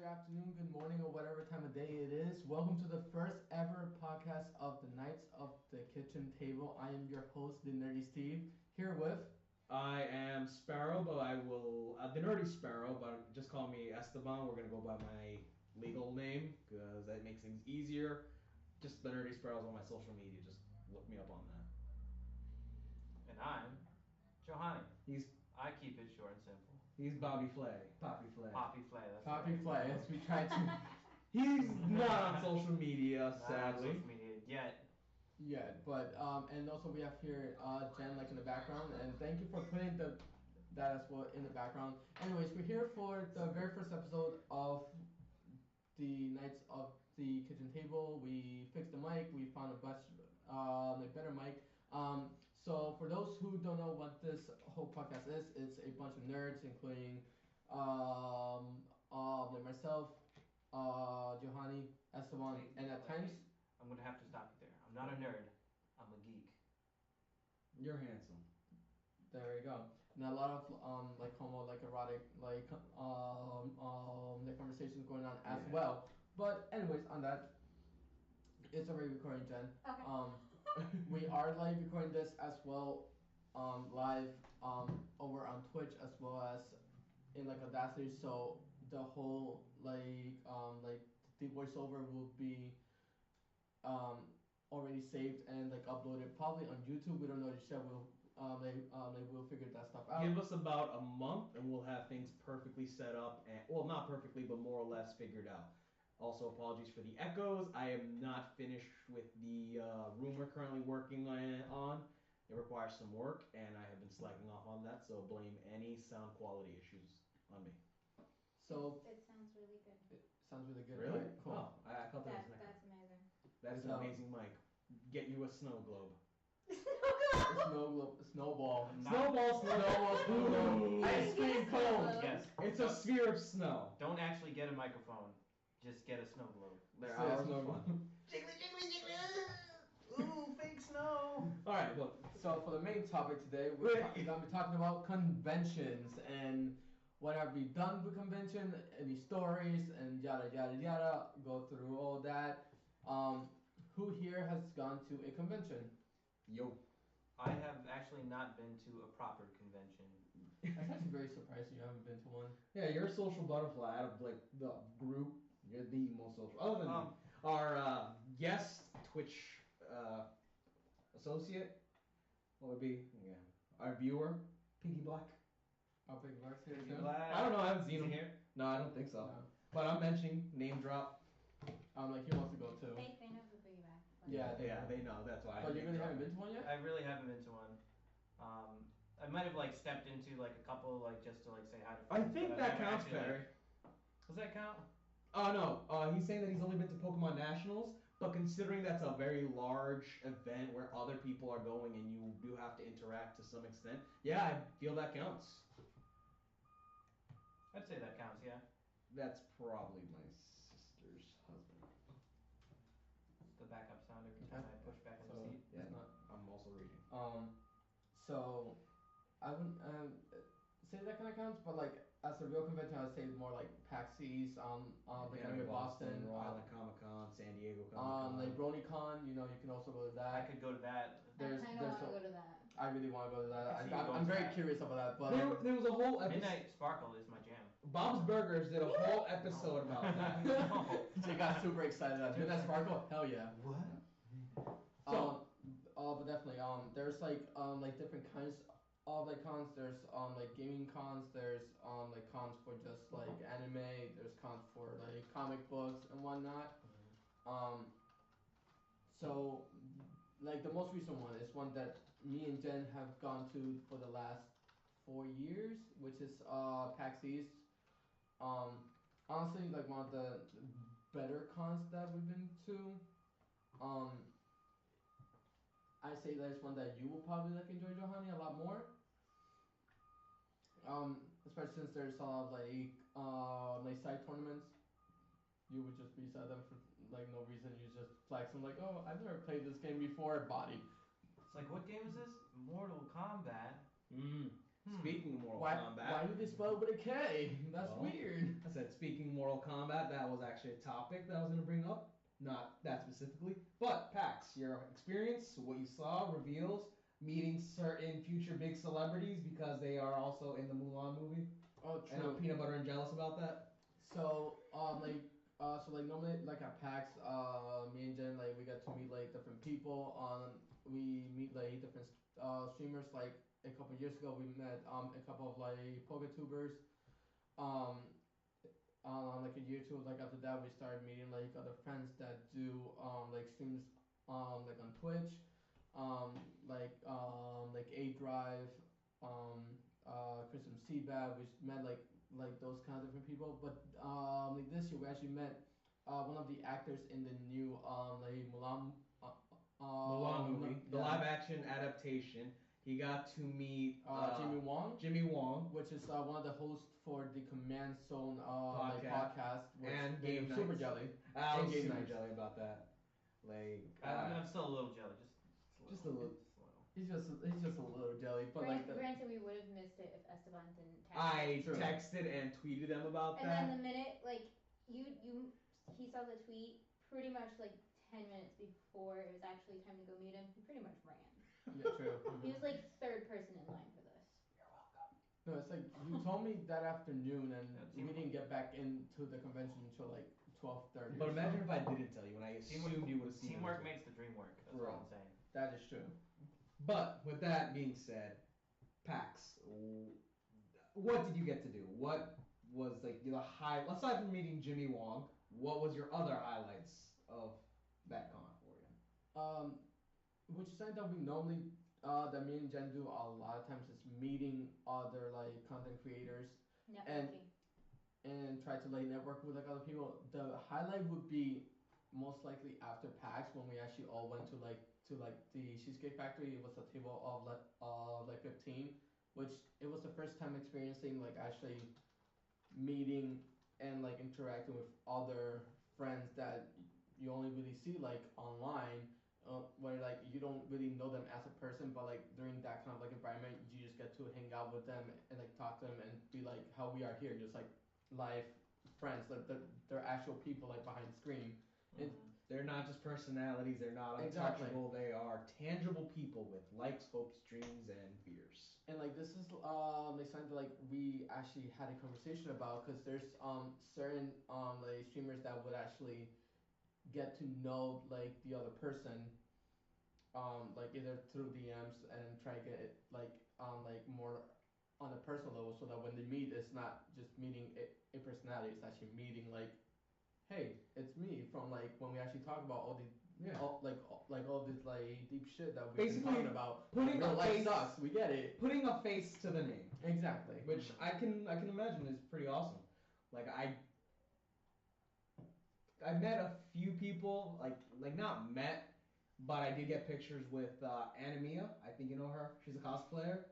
afternoon, good morning, or whatever time of day it is. Welcome to the first ever podcast of the Knights of the Kitchen Table. I am your host, the Nerdy Steve, here with... I am Sparrow, but I will... the Nerdy Sparrow, but just call me Esteban. We're going to go by my legal name, because that makes things easier. Just the Nerdy Sparrow's on my social media. Just look me up on that. And I'm Johanny. I keep it short and simple. He's Bobby Flay. Poppy Flay. Poppy Flay. That's Poppy right. Flay, as we try to... He's not on social media, Not sadly. on social media yet. Yeah, but, and also we have here Jen, like, in the background, and thank you for putting that as well in the background. Anyways, we're here for the very first episode of the Knights of the Kitchen Table. We fixed the mic, we found a better mic. So for those who don't know what this whole podcast is, it's a bunch of nerds, including like myself, Johanny, Esteban, and at times... I'm gonna have to stop you there. I'm not a nerd. I'm a geek. You're handsome. There we go. And a lot of like homo, like erotic, like the conversations going on as well. But anyways, on that, it's already recording, Jen. Okay. We are live recording this as well, live over on Twitch as well as in like Audacity. So the whole like the voiceover will be already saved and like uploaded probably on YouTube. We don't know just yet. We'll figure that stuff out. Give us about a month and we'll have things perfectly set up, and well, not perfectly, but more or less figured out. Also, apologies for the echoes. I am not finished with the room we're currently working on. It requires some work, and I have been slacking off on that, so blame any sound quality issues on me. So it sounds really good. It sounds really good. Really? Right, cool. Oh, I thought that was an echo. That's amazing. That is an amazing mic. Get you a snow globe. Snowball. Snowball, snowball. Ice cream cone. Yes. It's a sphere of snow. Don't actually get a microphone. Just get a snow globe. They're hours of fun. Jiggly, jiggly, jiggly. Ooh, fake snow. Alright, look. So for the main topic today, we're gonna be talking about conventions and what have we done with convention, any stories, and yada yada yada. Go through all that. Who here has gone to a convention? Yo. I have actually not been to a proper convention. That's actually very surprising you haven't been to one. Yeah, you're a social butterfly out of like the group. You're the most social. Other than our guest Twitch associate, what would be our viewer, Pinky Black. I'll pick Mark's here Pinky too. Black. I don't know. I haven't seen him here. No, I don't think so. No. But I'm mentioning name drop. Like he wants to go too. They know the piggyback. Yeah, They know. That's why. But you really haven't been to one yet? I really haven't been to one. I might have like stepped into like a couple like just to like say hi to friends. I think but that I've never counts, actually, Perry. Does that count? Oh no. He's saying that he's only been to Pokemon Nationals, but considering that's a very large event where other people are going and you do have to interact to some extent, yeah, I feel that counts. I'd say that counts, yeah. That's probably my sister's husband. The backup sound every time I push back in the So, seat. Yeah, it's not. I'm also reading. So I wouldn't say that kind of counts, but like as a real convention, I'd say more like PAX East, like Anime Boston, Rhode Island Comic Con, San Diego Comic Con. like BronyCon, you can also go to that. I could go to that. I want to go to that. I really want to go to that. I see you I'm going to very that. curious about that, but There was a whole episode. Midnight Sparkle is my jam. Bob's Burgers did a whole episode about that. No. they got super excited. Midnight Sparkle, hell yeah. What? But definitely, there's like different kinds of like cons. There's like gaming cons. There's like cons for just like anime. There's cons for like comic books and whatnot. So like the most recent one is one that me and Jen have gone to for the last 4 years, which is PAX East. Honestly, like one of the better cons that we've been to. I say that's one that you will probably like enjoy, Johanny, a lot more. Especially since there's a lot of like side tournaments. You would just be beside them for like no reason. You just flex them like, oh, I've never played this game before. Body. It's like, what game is this? Mortal Kombat. Speaking of Mortal Kombat. Why do they spell it with a K? That's weird. I said, speaking Mortal Kombat. That was actually a topic that I was gonna bring up. Not that specifically, but PAX, your experience, what you saw, reveals, meeting certain future big celebrities because they are also in the Mulan movie. Oh, And I'm true. peanut butter and jealous about that. So, normally, like at PAX, me and Jen, like, we get to meet, like, different people. We meet, like, different, streamers. Like, a couple years ago, we met, a couple of, like, PokeTubers. Um, like, a year or two, like, after that, we started meeting, like, other friends that do, like, streams, like, on Twitch. Like, A Drive, Chris from CBAD. We met, like those kind of different people. But like this year we actually met one of the actors in the new like Mulan Mulan movie, the yeah, live action adaptation. He got to meet Jimmy Wong, Jimmy Wong, which is one of the hosts for the Command Zone like Podcast. podcast, which And made him Game super Nights. jelly. I was Game super Nights. jelly about that. Like, I'm still a little jelly, just a little. He's just a little jelly, but like Granted, we would have missed it if Esteban didn't text. I True. texted and tweeted them about And that. then the minute he saw the tweet pretty much like 10 minutes before it was actually time to go meet him. He pretty much ran. yeah, true. He was like third person in line for this. You're welcome. No, it's like you told me that afternoon, and Yeah, we didn't get back into the convention until like 12:30. But imagine if I didn't tell you, and I assumed you would have seen Teamwork it. makes the dream work. That's Right. all I'm saying. That is true. But with that being said, PAX, what did you get to do? What was like the high? Aside from meeting Jimmy Wong, what was your other highlights of that con for you? Which is something that we normally that me and Jen do a lot of times is meeting other like content creators Networking. and try to like network with like other people. The highlight would be most likely after PAX when we actually all went to the Cheesecake Factory. It was a table of like 15, which it was the first time experiencing like actually meeting and like interacting with other friends that you only really see like online, where like you don't really know them as a person, but like during that kind of like environment, you just get to hang out with them and like talk to them and be like how we are here, just like live friends, like they're actual people like behind the screen. It, They're not just personalities. They're not Exactly. untouchable. They are tangible people with likes, hopes, dreams, and fears. And like this is like something that, like we actually had a conversation about, because there's certain like streamers that would actually get to know like the other person like either through DMs and try to get it like more on a personal level, so that when they meet it's not just meeting a personality, it's actually meeting like, hey, it's me, from like when we actually talk about all the Yeah. all this like deep shit that we've Basically, been talking about. putting Real a life face- sucks, we get it. Putting a face to the name, Exactly. which I can imagine is pretty awesome. Like I met a few people, like not met, but I did get pictures with Anamia. I think you know her. She's a cosplayer.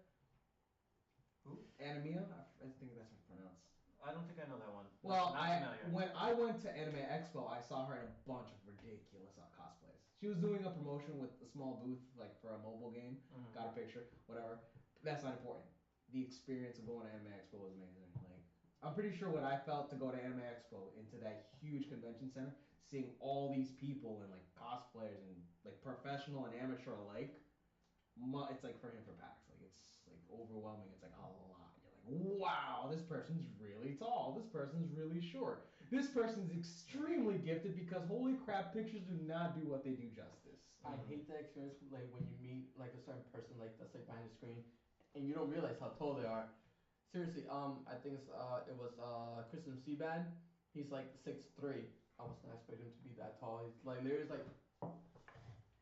Who? Anamia. I think that's how it's pronounced. I don't think I know that one. Well, Not familiar. when I went to Anime Expo, I saw her in a bunch of ridiculous cosplays. She was doing a promotion with a small booth, like for a mobile game. Mhm. Got a picture, whatever. That's not important. The experience of going to Anime Expo was amazing. Like, I'm pretty sure what I felt to go to Anime Expo, into that huge convention center, seeing all these people and like cosplayers and like professional and amateur alike. It's like for him for PAX. Like it's like overwhelming. It's like a lot. You're like, wow, this person's really tall. This person's really short. This person's extremely gifted because holy crap, pictures do not do what they do justice. I hate that experience, like when you meet like a certain person like that's like behind the screen, and you don't realize how tall they are. Seriously, I think it was Chris from CBAN. He's like 6'3". I was not expecting him to be that tall. He's like literally like,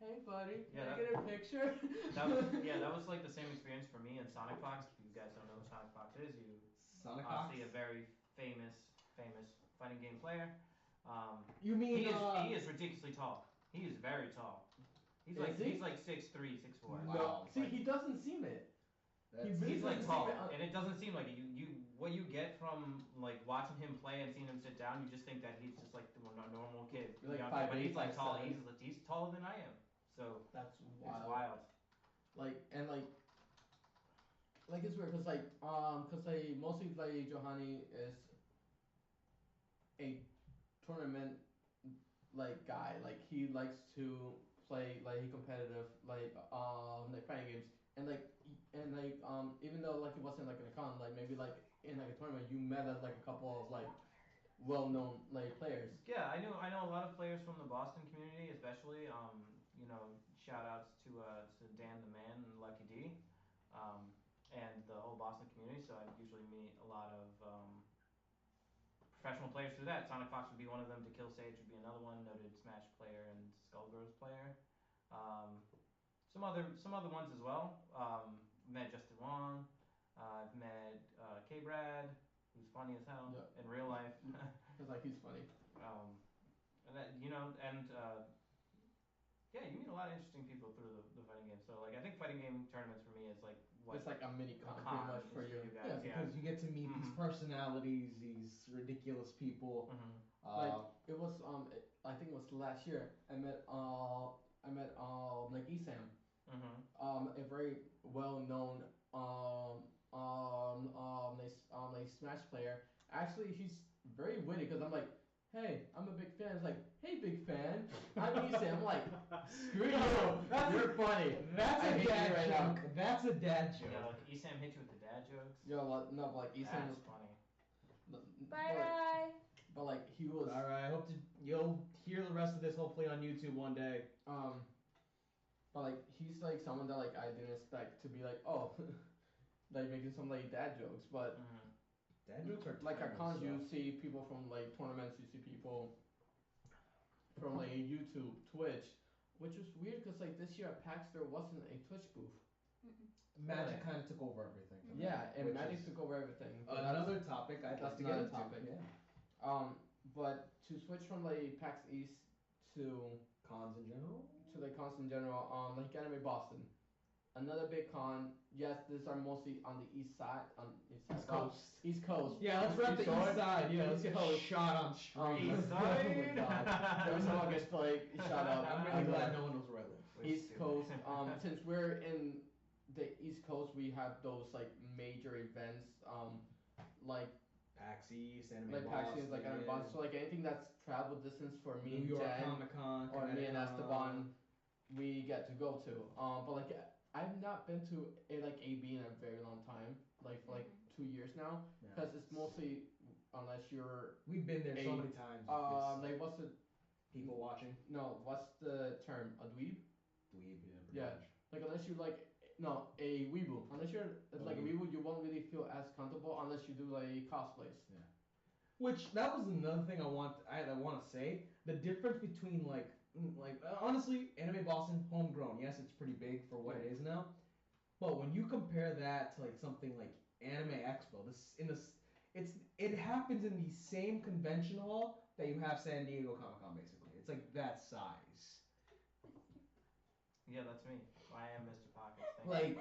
hey buddy, Yeah, can I get a picture? That was like the same experience for me in Sonic Fox. If you guys don't know who Sonic Fox is, you Sonic Fox? obviously a very famous fighting game player. You mean he is ridiculously tall. He is very tall. He's Is he? like 6'3", 6'4". Wow. No, see, he doesn't seem it. That's- really He's like doesn't tall, seem it. and it doesn't seem like it. What you get from like watching him play and seeing him sit down, you just think that he's just like a normal kid. You're like young 5'8", kid, but he's like tall. 5'7". He's taller than I am. So That's it's wild. wild. Like and like it's weird because like mostly like Johanny is tournament like guy. Like he likes to play like competitive like fighting games and even though like it wasn't like in a con like maybe like in like a tournament you met like a couple of like well known like players. Yeah, I know a lot of players from the Boston community, especially. You know, shout outs to Dan the Man and Lucky D, and the whole Boston community. So I usually meet a lot of professional players through that. Sonic Fox would be one of them. To Kill Sage would be another one. Noted Smash player and Skullgirls player. Some other ones as well. Met Justin Wong. I've met K Brad, who's funny as hell in real life. Cause like he's funny. And that, you know, and yeah, you meet a lot of interesting people through the fighting game. So like, I think fighting game tournaments for me is like what It's like a mini con con pretty much is for you. guys. Yeah, because you get to meet these personalities, these ridiculous people. Like it was I think it was last year. I met like Esam, a very well known like Smash player. Actually, he's very witty because I'm like, hey, I'm a big fan. It's like, hey, big fan, I'm Esam. I'm like, screw you, you're funny. That's I a hate you dad right joke. now. That's a dad joke. Yeah, like Esam hit you with the dad jokes. Yo, no, but like Esam That's was funny. Bye. but like he was. All right, I hope you'll hear the rest of this hopefully on YouTube one day. But like he's like someone that like I didn't expect to be like like making some like dad jokes, but Dad jokes are like at cons you stuff. see people from like tournaments, you see people from like YouTube, Twitch, which was weird because like this year at PAX there wasn't a Twitch booth. Magic kind of took over everything. Yeah, and which Magic is took over everything. Another topic I'd like That's to not get a into. topic. Yeah. But to switch from like PAX East to Cons in general. like cons in general, like Anime Boston, another big con. Yes, these are mostly on the east side, East Coast. East Coast. Yeah, let's rep the east side. Yeah, let's get Coast. shot on street. East Oh my side. God. Every time I get like shut up. I'm really glad no one knows where I live. East Coast. Since we're in the East Coast, we have those like major events, like PAX East, Anime like Boston. PAX East, like Anime Boston. So like anything that's travel distance for me New and York Jen Comic Con or me and Esteban, we get to go to. But like I've not been to like AB in a very long time, like for like 2 years now, because it's mostly unless you're. We've been there so many times. Like what's the people watching? No, what's the term? A dweeb? Dweeb, Yeah. pretty much. Like unless you like no a weeaboo. Unless you're like a weeaboo, you won't really feel as comfortable unless you do like cosplays. Yeah. Which that was another thing I want to say. The difference between like honestly, Anime Boston homegrown. Yes, it's pretty big for what it is now. But when you compare that to like something like Anime Expo, it happens in the same convention hall that you have San Diego Comic Con basically. It's like that size. Yeah, that's me. I am Mr. Pockets. Thank Like,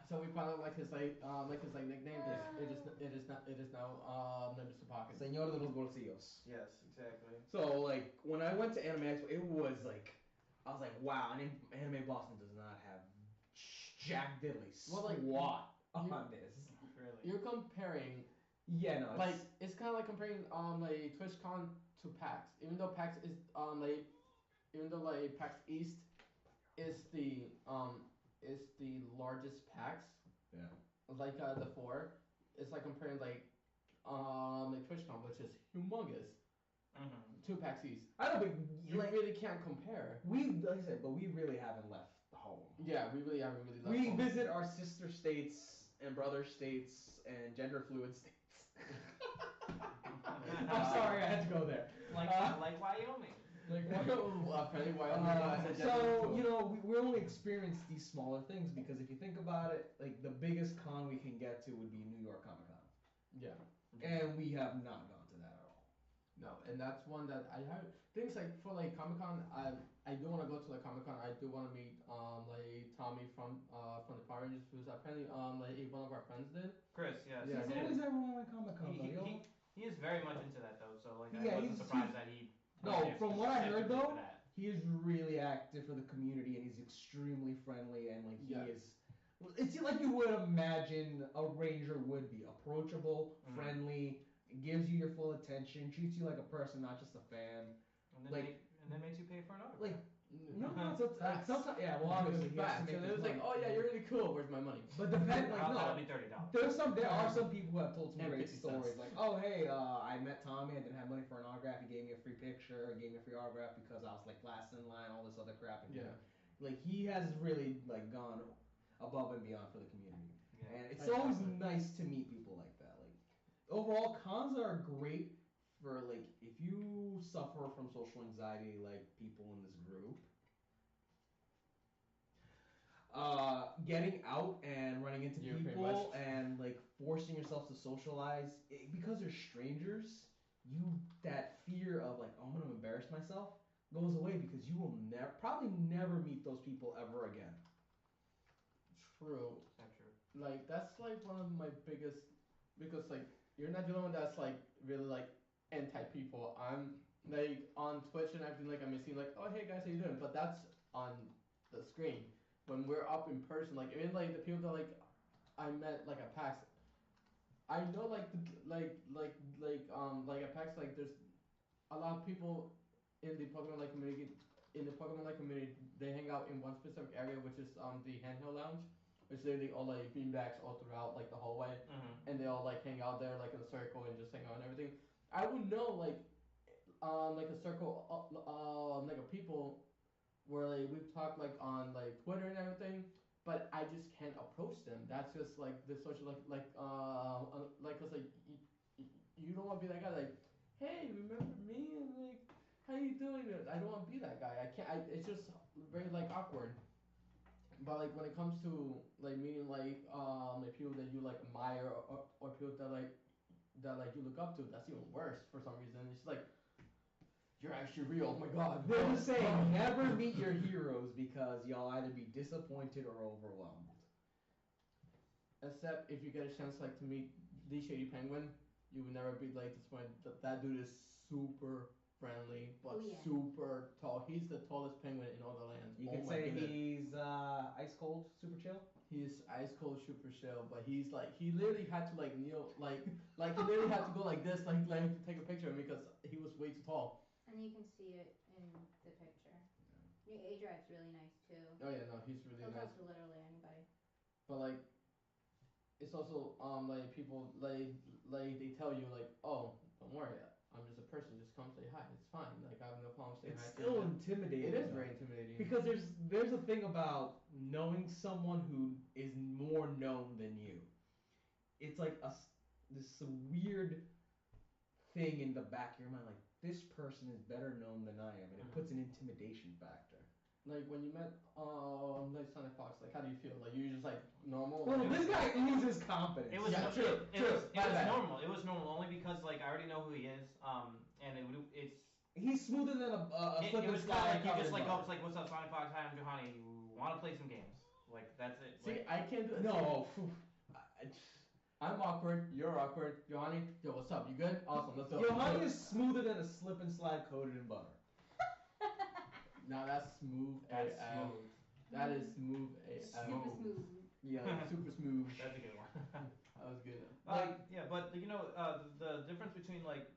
so we found out like his nickname. It is now Mr. Pocket. Señor de los Bolsillos. Yes, exactly. So like when I went to Anime Expo, it was like I was like, wow, Anime Boston does not have jack diddly squat on this. Really. You're comparing. Yeah, no. Like it's kind of like comparing like TwitchCon to PAX. Even though PAX is PAX East is the largest PAX. Yeah. Like the four, it's like comparing like TwitchCon, which is humongous, to PAX East. I don't think You really can't compare. like I said, but we really haven't left home. Yeah, we really haven't really left We home. visit our sister states and brother states and gender fluid states. I'm sorry, I had to go there. Like Wyoming. Like apparently Wyoming. So you know, we only experience these smaller things because if you think about it, like the biggest con we can get to would be New York Comic Con. Yeah. And we have not gone to that at all. No, and that's one that I have things like for like Comic Con. I do want to go to like Comic Con. I do want to meet like Tommy from the Power Rangers, who's apparently like one of our friends did. Chris, yes. Yeah, He's always everyone at Comic Con He is very much into that though, so like Yeah, I wasn't surprised that he. No, from what I heard specifically though, for that. he is really active for the community and he's extremely friendly and like he is. It's like you would imagine a ranger would be approachable, friendly, gives you your full attention, treats you like a person, not just a fan. And then, Like- and then makes you pay for an autograph. Like, no, sometimes, yeah, well, obviously, he has Facts. to make And this it was like, money. oh yeah, you're really cool. Where's my money? But depend, like, That'll no. be $30. There are some people who have told some And great 50 stories, cents. like, oh hey, I met Tommy, I didn't have money for an autograph, he gave me a free picture, he gave me a free autograph because I was like last in line, all this other crap. And Yeah. like he has really like gone above and beyond for the community, Yeah. and it's Like, always definitely. nice to meet people like that. Like overall, cons are great for like if you suffer from social anxiety, like people in this group. Getting out and running into Yeah, pretty people much. and like forcing yourself to socialize because they're strangers, that fear of like, oh, I'm gonna embarrass myself goes away because you will probably never meet those people ever again. True. That's true. Like that's like one of my biggest, because like you're not the only one that's like really like anti people. I'm like on Twitch and everything, like I'm seeing like, oh hey guys, how you doing? But that's on the screen. When we're up in person, like even like the people that like I met like at PAX, I know like like at PAX, like there's a lot of people in the Pokemon like community. In the Pokemon like community, they hang out in one specific area, which is the handheld lounge, which literally all like beanbags all throughout like the hallway, and they all like hang out there like in a circle and just hang out and everything. I would know like a circle like of people where like we've talked like on like Twitter and everything, but I just can't approach them. That's just like the social like cause like you don't want to be that guy like, hey, remember me? And like, how you doing? I don't want to be that guy. I can't. It's just very like awkward. But like when it comes to like meeting like people that you like admire or people that like you look up to, that's even worse for some reason. It's like you're actually real. Oh my god. They're just saying never meet your heroes because you'll either be disappointed or overwhelmed. Except if you get a chance like to meet the Shady Penguin, you would never be like disappointed. That dude is super friendly, but Oh, yeah. super tall. He's the tallest penguin in all the land. You Oh could my say goodness. he's ice cold, super chill. He's ice cold, super chill, but he's like he literally had to like kneel like he literally had to go like this like to take a picture of him because he was way too tall. And you can see it in the picture. Your age ride's really nice too. Oh yeah, no, he's really He'll nice. talk to literally anybody. But like, it's also like people like they tell you like, oh, don't worry, I'm just a person, just come say hi, it's fine. Like I have no problem saying It's hi. still to you. intimidating. It is though. very intimidating. Because there's a thing about knowing someone who is more known than you. It's like this weird thing in the back of your mind, like this person is better known than I am, and it puts an intimidation factor. Like when you met like Sonic Fox, like how do you feel? Like you just like normal? Well, like, this guy loses confidence. It was Yeah, true. It was My bad. normal. It was normal only because like I already know who he is. And it's He's smoother than a it slip and was slide. kind of like you just covered like bar. oh it's like what's up Sonic Fox? Hi, I'm Johanny. You want to play some games? Like that's it. See, Like, I can't do it. No. I'm awkward. You're awkward. Johanny, yo, what's up? You good? Awesome. Let's go. Johanny is smoother than a slip and slide coated in butter. Now that's smooth. that's AF. smooth. That is smooth. AF. Super smooth. Yeah, like, super smooth. That's a good one. That was good. Yeah, but you know, the difference between like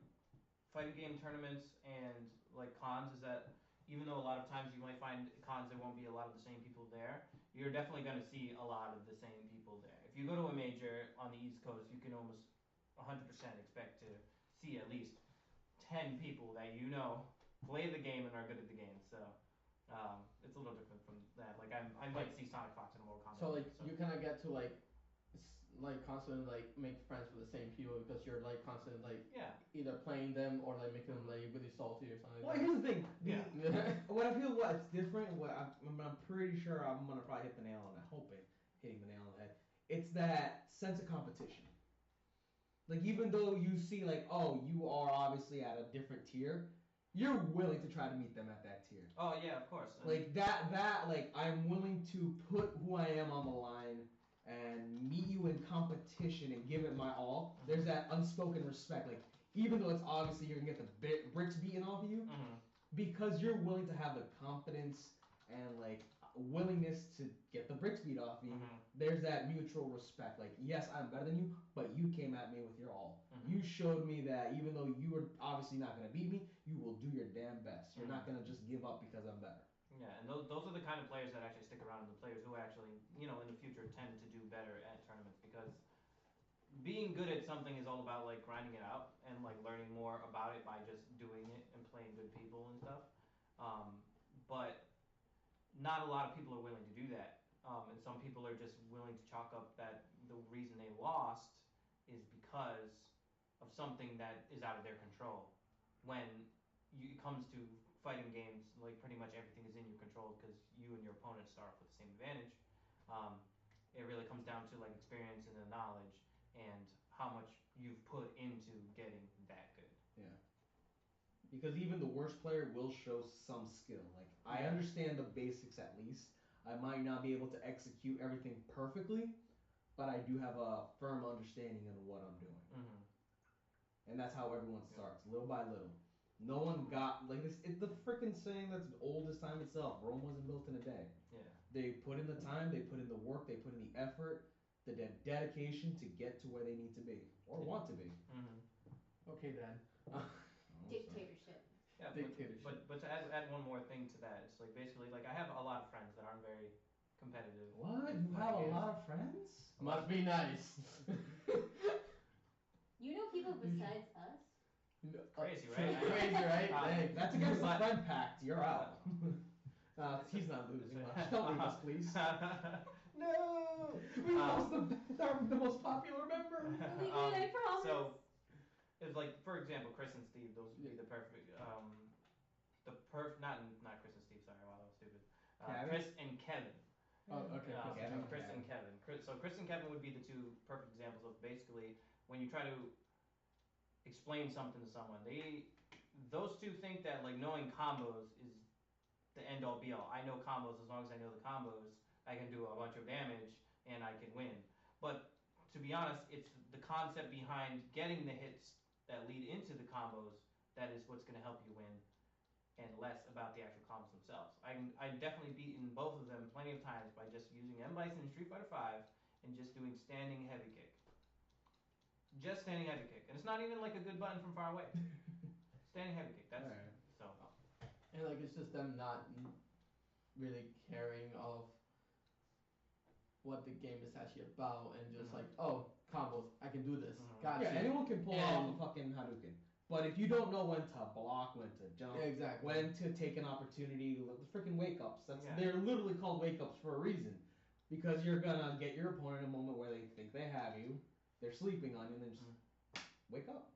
fighting game tournaments and like cons is that even though a lot of times you might find cons there won't be a lot of the same people there, you're definitely going to see a lot of the same people there. If you go to a major on the East Coast, you can almost 100% expect to see at least 10 people that you know play the game and are good at the game. So it's a little different from that. Like I might see Sonic Fox in a Mortal Kombat. So like you kind of get to like constantly like make friends with the same people because you're like constantly like yeah. either playing them or like making them like really salty or something. Well, Like here's the thing. Yeah. What I feel what's different, I'm pretty sure I'm gonna probably hit the nail on that. Hoping hitting the nail on the head. It's that sense of competition. Like even though you see like, oh, you are obviously at a different tier, you're willing to try to meet them at that tier. Oh yeah, of course. Like that like I'm willing to put who I am on the line and meet you in competition and give it my all. There's that unspoken respect. Like even though it's obviously you're gonna get the bricks beaten off of you, Mm-hmm. because you're willing to have the confidence and like willingness to get the bricks beat off me. Mm-hmm. There's that mutual respect. Like, yes, I'm better than you, but you came at me with your all. Mm-hmm. You showed me that even though you were obviously not going to beat me, you will do your damn best. You're not going to just give up because I'm better. Yeah, and those are the kind of players that actually stick around, and the players who actually, in the future tend to do better at tournaments, because being good at something is all about like grinding it out and like learning more about it by just doing it and playing good people and stuff. But not a lot of people are willing to do that, and some people are just willing to chalk up that the reason they lost is because of something that is out of their control. When it comes to fighting games, like pretty much everything is in your control because you and your opponent start off with the same advantage. It really comes down to like experience and the knowledge and how much you've put into getting that good. Yeah. Because even the worst player will show some skill. Like, I understand the basics at least. I might not be able to execute everything perfectly, but I do have a firm understanding of what I'm doing. Mm-hmm. And that's how everyone starts, little by little. No one got, like, it's the freaking saying that's old as time itself. Rome wasn't built in a day. Yeah. They put in the time, they put in the work, they put in the effort, the dedication to get to where they need to be, or want to be. Mm-hmm. Okay then. Dictatorship. Yeah, Dictatorship. but to add one more thing to that, it's like basically like I have a lot of friends that aren't very competitive. What? You have a lot of friends? Must be nice. You know people besides us? Crazy, right? Crazy, right? Thanks. That's against the friend pact. You're out. He's not losing much. Don't leave us, please. No! We lost the most popular member. We did, I promise. So, it's like, for example, Chris and Steve, those would be the perfect, not Chris and Steve, sorry, wow, that was stupid. Chris and Kevin. Oh, okay. Chris and Kevin. So Chris and Kevin would be the two perfect examples of basically when you try to explain something to someone, those two think that like knowing combos is the end all be all. I know combos, as long as I know the combos, I can do a bunch of damage and I can win. But to be honest, it's the concept behind getting the hits that lead into the combos that is what's going to help you win, and less about the actual combos themselves. I've definitely beaten both of them plenty of times by just using M. Bison in Street Fighter V and just doing standing heavy kick. Just standing heavy kick. And it's not even like a good button from far away. Standing heavy kick, that's, so. And like, it's just them not really caring of what the game is actually about, and just like, oh, combos, I can do this. Gotcha. Yeah, anyone can pull off a fucking Hadouken. But if you don't know when to block, when to jump, when to take an opportunity, the freaking wake-ups, they're literally called wake-ups for a reason. Because you're gonna get your opponent in a moment where they think they have you, they're sleeping on you, and then just wake up.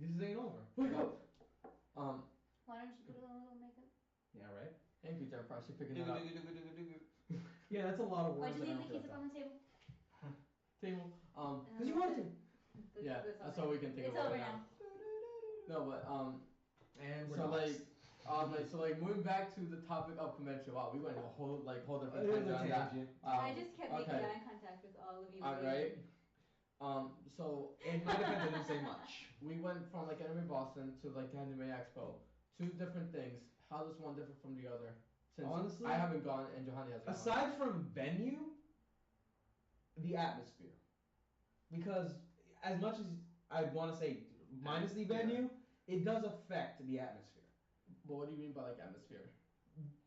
This ain't over. Wake up! Why don't you put a little makeup? Yeah, right? Thank you, Jeff, for actually picking that up. Yeah, that's a lot of words. Why'd you leave the keys up on the table? Table. Because you wanted to. Yeah, that's all we can think it's about over now. No, but and so like moving back to the topic of convention. Wow, we went a whole different tangent on that. I just kept making eye contact with all of you. Right. So in my defense, I didn't say much. We went from like Anime Boston to like the Anime Expo. Two different things. How does one differ from the other? Since honestly, I haven't gone and Johanny hasn't gone. Aside from venue, the atmosphere. Because as much as I want to say minus the venue, it does affect the atmosphere. But what do you mean by like atmosphere?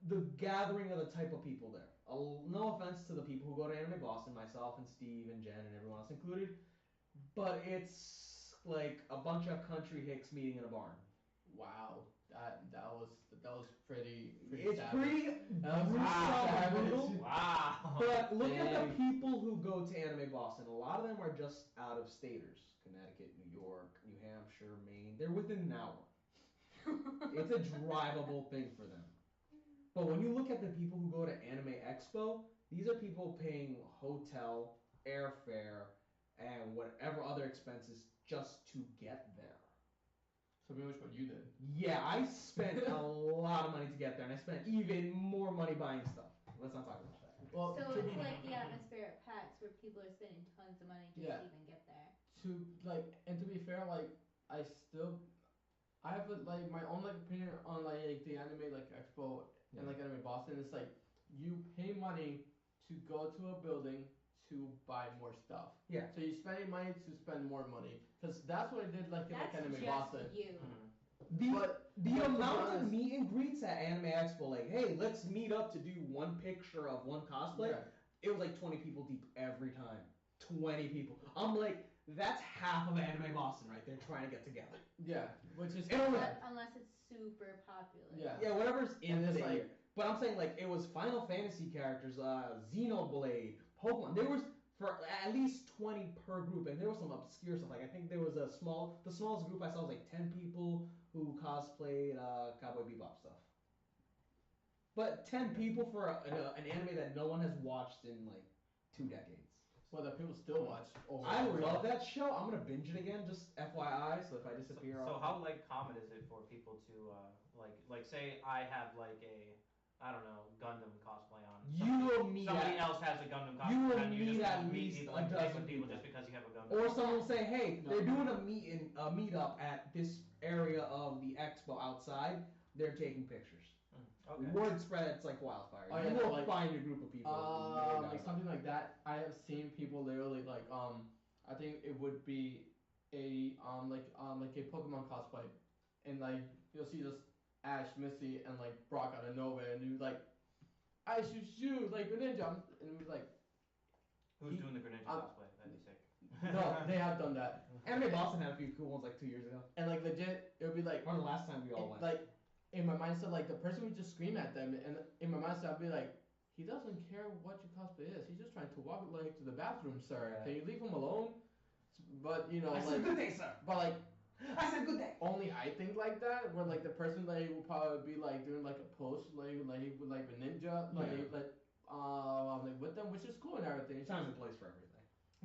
The gathering of the type of people there. No offense to the people who go to Anime Boston, myself and Steve and Jen and everyone else included, but it's like a bunch of country hicks meeting in a barn. Wow, that was pretty. It's savage. pretty. That was brutal. Wow. But look at the people who go to Anime Boston. A lot of them are just out of staters. Connecticut, New York, New Hampshire, Maine. They're within an hour. It's a drivable thing for them. But when you look at the people who go to Anime Expo, these are people paying hotel, airfare, and whatever other expenses just to get there. So pretty much what you did. Yeah, I spent a lot of money to get there, and I spent even more money buying stuff. Let's not talk about that. Well, so it's like the atmosphere at PAX where people are spending tons of money just to even get there. To be fair, like I have like my own like opinion on like the anime like expo and like Anime Boston. It's like you pay money to go to a building to buy more stuff. Yeah. So you're spending money to spend more money, because that's what I did like in like That's Anime just Boston. you. The to be amount of honest- meet and greets at Anime Expo, like, hey, let's meet up to do one picture of one cosplay. Yeah. It was like 20 people deep every time. 20 people. I'm like, that's half of Anime Boston right there trying to get together. Yeah, which is And only- Unless it's super popular. Yeah. Yeah, whatever's in And it's the like- year. But I'm saying, like, it was Final Fantasy characters, Xenoblade, Pokemon. There was for at least 20 per group, and there was some obscure stuff. Like, I think there was the smallest group I saw was like 10 people who cosplayed Cowboy Bebop stuff. But 10 people for an anime that no one has watched in like 2 decades. Well, that people still watch. I love that show. I'm gonna binge it again, just FYI. So if I disappear, So how like common is it for people to like say I have like a I don't know Gundam cosplay on. you will meet Somebody at, else has a Gundam cosplay. you will and you meet just at meet least people, a like dozen with people people. just because you have a Gundam. or someone will say, hey, No. they're doing a meetup at this area of the expo outside. They're taking pictures. Okay. Word spreads like wildfire. Oh, You yeah, will like- find a group of people. like something like that. I have seen people literally like I think it would be a like a Pokemon cosplay, and like you'll see just Ash, Misty, and like Brock out of nowhere, and you like I shoot like Greninja, and it was like Who's doing the Greninja um, cosplay? That'd be sick. no, they have done that, Anime Boston had a few cool ones like 2 years ago. and like legit, it would be like Or the last time we all went. like in my mindset, like the person would just scream at them, and in my mindset, I'd be like, he doesn't care what your cosplay is. He's just trying to walk like to the bathroom, sir. Yeah. Can you leave him alone? But you know, I like, said good day, sir. but like I said good day. only I think like that. Where like the person like will probably be like doing like a post like with like a ninja like with them, which is cool and everything. It's Time's and place for everything.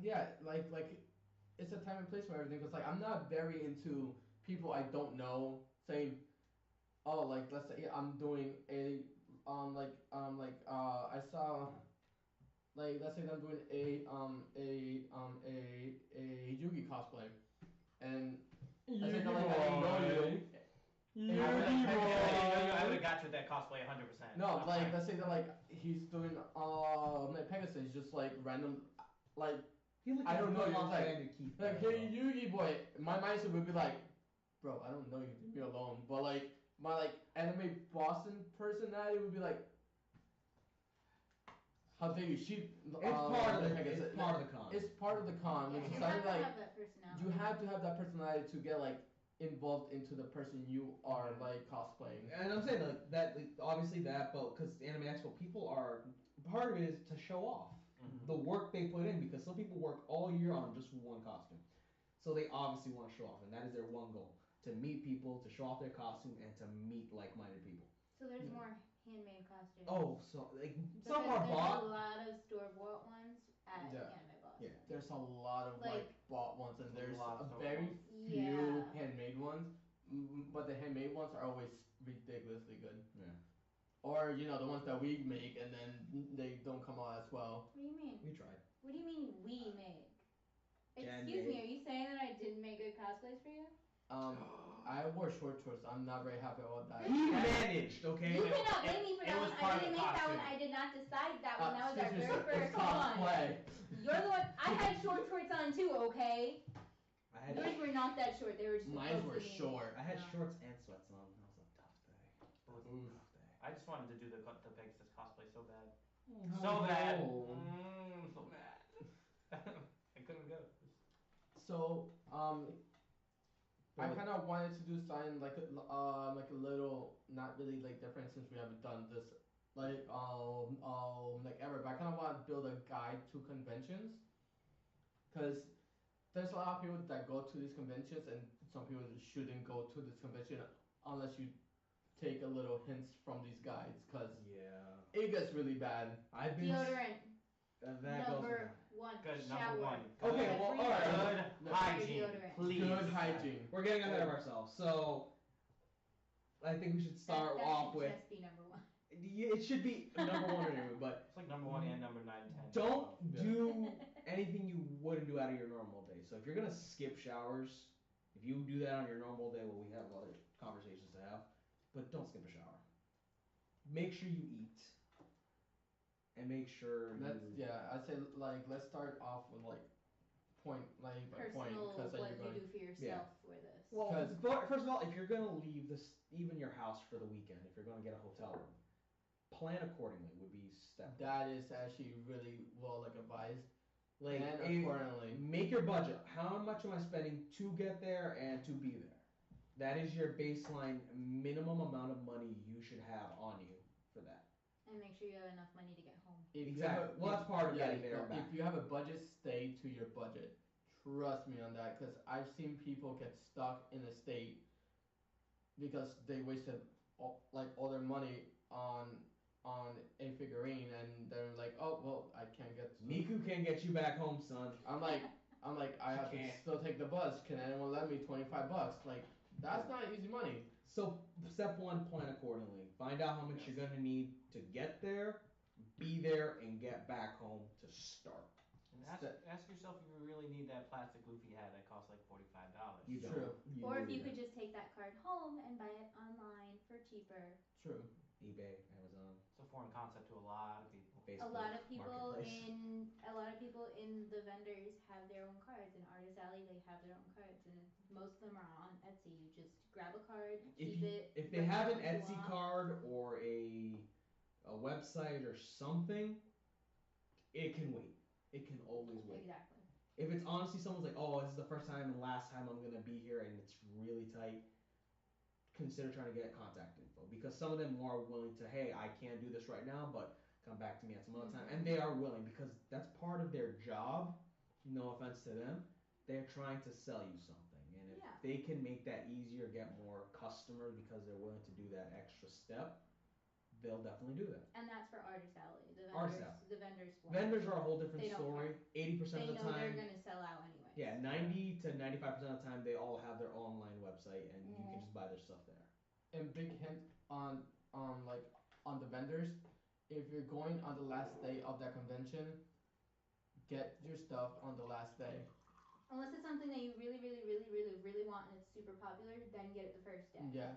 yeah, like it's a time and place for everything. Cause like I'm not very into people I don't know saying, oh like let's say I'm doing a I saw like let's say that I'm doing a Yugi cosplay, and I said, like, I didn't know you. I would have got you with that cosplay 100%. No, like let's say that like he's doing like Pegasus, just like random like He looked I don't know, like you're like- offhanded Keith. like hey Yugi boy. My mindset would be like, bro, I don't know you, leave me alone. But like my like anime Boston personality would be like, how dare you cheat? It's part of the Pegasus. it's part of the con. It's part of the con. Yeah, Which you is have something to like have that personality. you have to have that personality to get like involved into the person you are like cosplaying. And I'm saying like, obviously that, but because Anime Expo, people are part of it is to show off Mhm. the work they put in, because some people work all year on just one costume, so they obviously want to show off, and that is their one goal: to meet people, to show off their costume, and to meet like-minded people. So there's more handmade costumes. Oh, so like Because some are there's bought. a lot of store-bought ones at Yeah. Anime Boston. Yeah. There's a lot of like, Like- bought ones, and there's lot a of very ones. few Yeah. handmade ones. But the handmade ones are always ridiculously good. Yeah. Or you know the ones that we make and then they don't come out as well. What do you mean? We tried. What do you mean we make? Jen Excuse me, made. are you saying that I didn't make good cosplays for you? I wore short shorts. I'm not very happy about that. He managed, okay. You cannot blame me for it that was one. part I of didn't the make that one. costume. I did not decide that one. That was our Excuse me, very sir, it's first one. cosplay. You're the one. I had short shorts on too, okay? I had Yours were not that short. They were just Mine close were to me. short. I had No. shorts and sweats on. That was a tough day. It was- Oof. Tough day. I just wanted to do the Pegasus cosplay so bad. Oh, So bad. no. So bad. I couldn't go. So I kind of wanted to do something like a little not really like different since we haven't done this like ever. But I kind of want to build a guide to conventions, because there's a lot of people that go to these conventions and some people shouldn't go to this convention unless you take a little hints from these guides, because Yeah. it gets really bad. I've been. Deodorant. That goes with Number one. Good, Shower. number one. Okay, well, Every alright. day. Good No. hygiene, Deodorant. please. Good hygiene. We're getting ahead of ourselves. So I think we should start that off should with. just be number one. It should be number one anyway, but It's like number one and number 9 and 10. don't Yeah. do anything you wouldn't do out of your normal day. So if you're gonna skip showers, if you do that on your normal day, well, we have other conversations to have, but don't skip a shower. Make sure you eat. and make sure I'd say like let's start off with like point Personal, because what you're you going. do for yourself for this. Well, first of all, if you're gonna leave this, even your house for the weekend, if you're gonna get a hotel room, plan accordingly would be step one. That is actually really well like advised. Like Plan accordingly. Make your budget. How much am I spending to get there and to be there? That is your baseline minimum amount of money you should have on you for that. And make sure you have enough money to get home. Exactly. Well, that's part of getting there and back. If you have a budget, stay to your budget. Trust me on that, because I've seen people get stuck in a state because they wasted all their money on a figurine, and they're like, oh well, I can't get. Miku can't get you back home, son. I'm like, I have to still take the bus. Can anyone lend me $25? Like, that's not easy money. So step one, plan accordingly. Find out how much you're gonna need to get there, be there, and get back home to start. And ask yourself if you really need that plastic Luffy hat that costs like $45. You don't. True. Or if you could just take that card home and buy it online for cheaper. True. eBay, Amazon. It's a foreign concept to a lot of people. Facebook, A lot of people Marketplace. in the vendors have their own cards. In Artist Alley, they have their own cards, and most of them are on Etsy. You just grab a card, keep it. If they have an Etsy card or a website or something, it can wait. It can always wait. Exactly. If it's honestly someone's like, oh, this is the first time and last time I'm gonna be here, and it's really tight, consider trying to get contact info, because some of them are willing to, hey, I can't do this right now, but come back to me at some other time, and they are willing because that's part of their job. No offense to them, they're trying to sell you something, and if they can make that easier, get more customers because they're willing to do that extra step, they'll definitely do that. And that's for Artist Alley. The vendors. Vendors are a whole different story. 80% of the time, they know they're gonna sell out anyway. Yeah, 90 to 95% of the time, they all have their online website, and you can just buy their stuff there. And big hint on the vendors, if you're going on the last day of that convention, get your stuff on the last day. Unless it's something that you really, really, really, really, really want and it's super popular, then get it the first day. Yeah.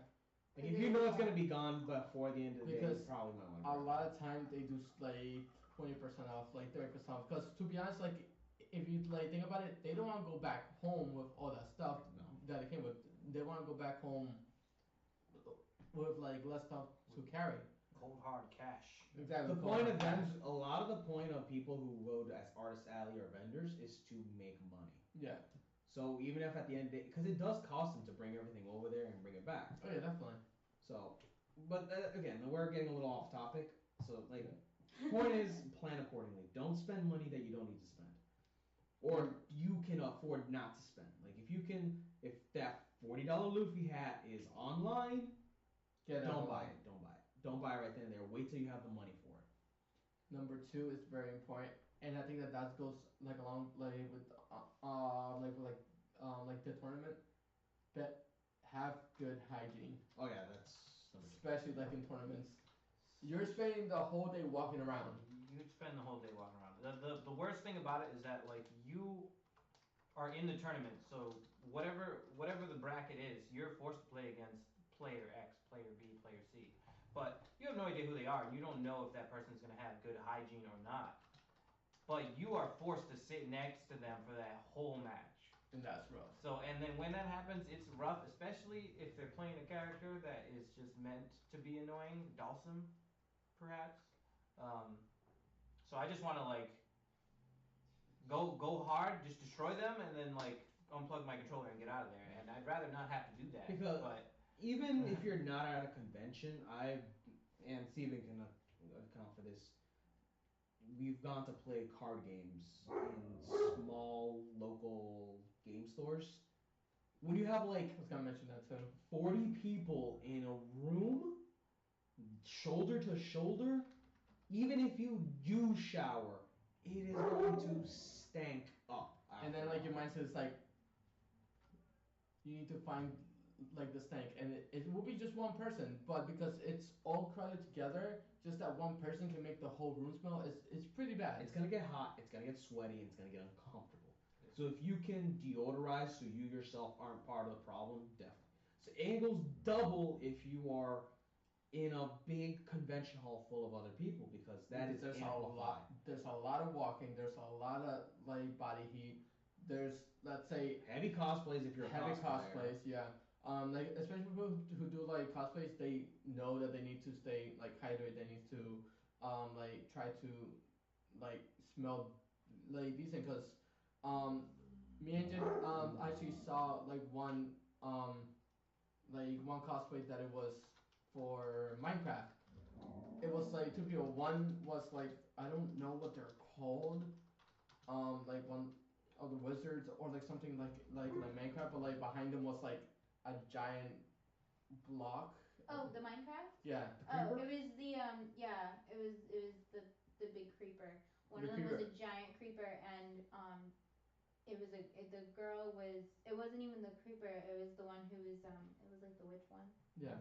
Like if you know it's gonna be gone before the end of the day, you probably might want to. A lot of times they do like 20% off, like 30% off. Because to be honest, like if you like think about it, they don't want to go back home with all that stuff that they came with. They want to go back home with like less stuff to carry. Cold hard cash. Exactly. The point of them, a lot of the point of people who go as Artist Alley or vendors is to make money. Yeah. So even if at the end of the day, because it does cost them to bring everything over there and bring it back. Oh yeah, definitely. So, but again, we're getting a little off topic. So like, point is plan accordingly. Don't spend money that you don't need to spend, or you can afford not to spend. Like if that $40 Luffy hat is online, don't buy it. Don't buy it. Don't buy it right then and there. Wait till you have the money for it. Number 2 is very important, and I think that goes like along like with the tournament. But have good hygiene. Oh yeah, that's number 2. Especially like in tournaments. You're spending the whole day walking around. You spend the whole day walking around. The worst thing about it is that like you are in the tournament, so whatever the bracket is, you're forced to play against player X, player B, player C. But you have no idea who they are, and you don't know if that person's going to have good hygiene or not. But you are forced to sit next to them for that whole match. And that's rough. So, and then when that happens, it's rough, especially if they're playing a character that is just meant to be annoying, Dalsum, perhaps. So I just want to like go hard, just destroy them, and then like unplug my controller and get out of there. And I'd rather not have to do that. Because even if you're not at a convention, and Steven can account for this, we've gone to play card games in small local game stores. When you have like, I was gonna mention that too, 40 people in a room, shoulder to shoulder, even if you do shower, it is going to stank up. And then like your mindset is like, you need to find like the stank, and it will be just one person, but because it's all crowded together, just that one person can make the whole room smell. It's pretty bad. It's gonna get hot, it's gonna get sweaty, and it's gonna get uncomfortable. So if you can deodorize so you yourself aren't part of the problem, definitely. So it goes double if you are in a big convention hall full of other people because that is there's amplified. There's a lot of walking. There's a lot of like body heat. There's, let's say, Heavy cosplays if you're a heavy cosplayer. cosplays. Yeah. Like especially people who do like cosplays, they know that they need to stay like hydrated. They need to like try to like smell like decent because me and Jen actually saw like one cosplay that it was for Minecraft. It was like two people. One was like, I don't know what they're called, like one of the wizards or like something like Minecraft, but like behind them was like a giant block. Oh, the Minecraft? Yeah. Oh, it was the yeah, it was the big creeper. One The of them was creeper. a giant creeper, and the girl was, it wasn't even the creeper, it was the one who was it was like the witch one. Yeah.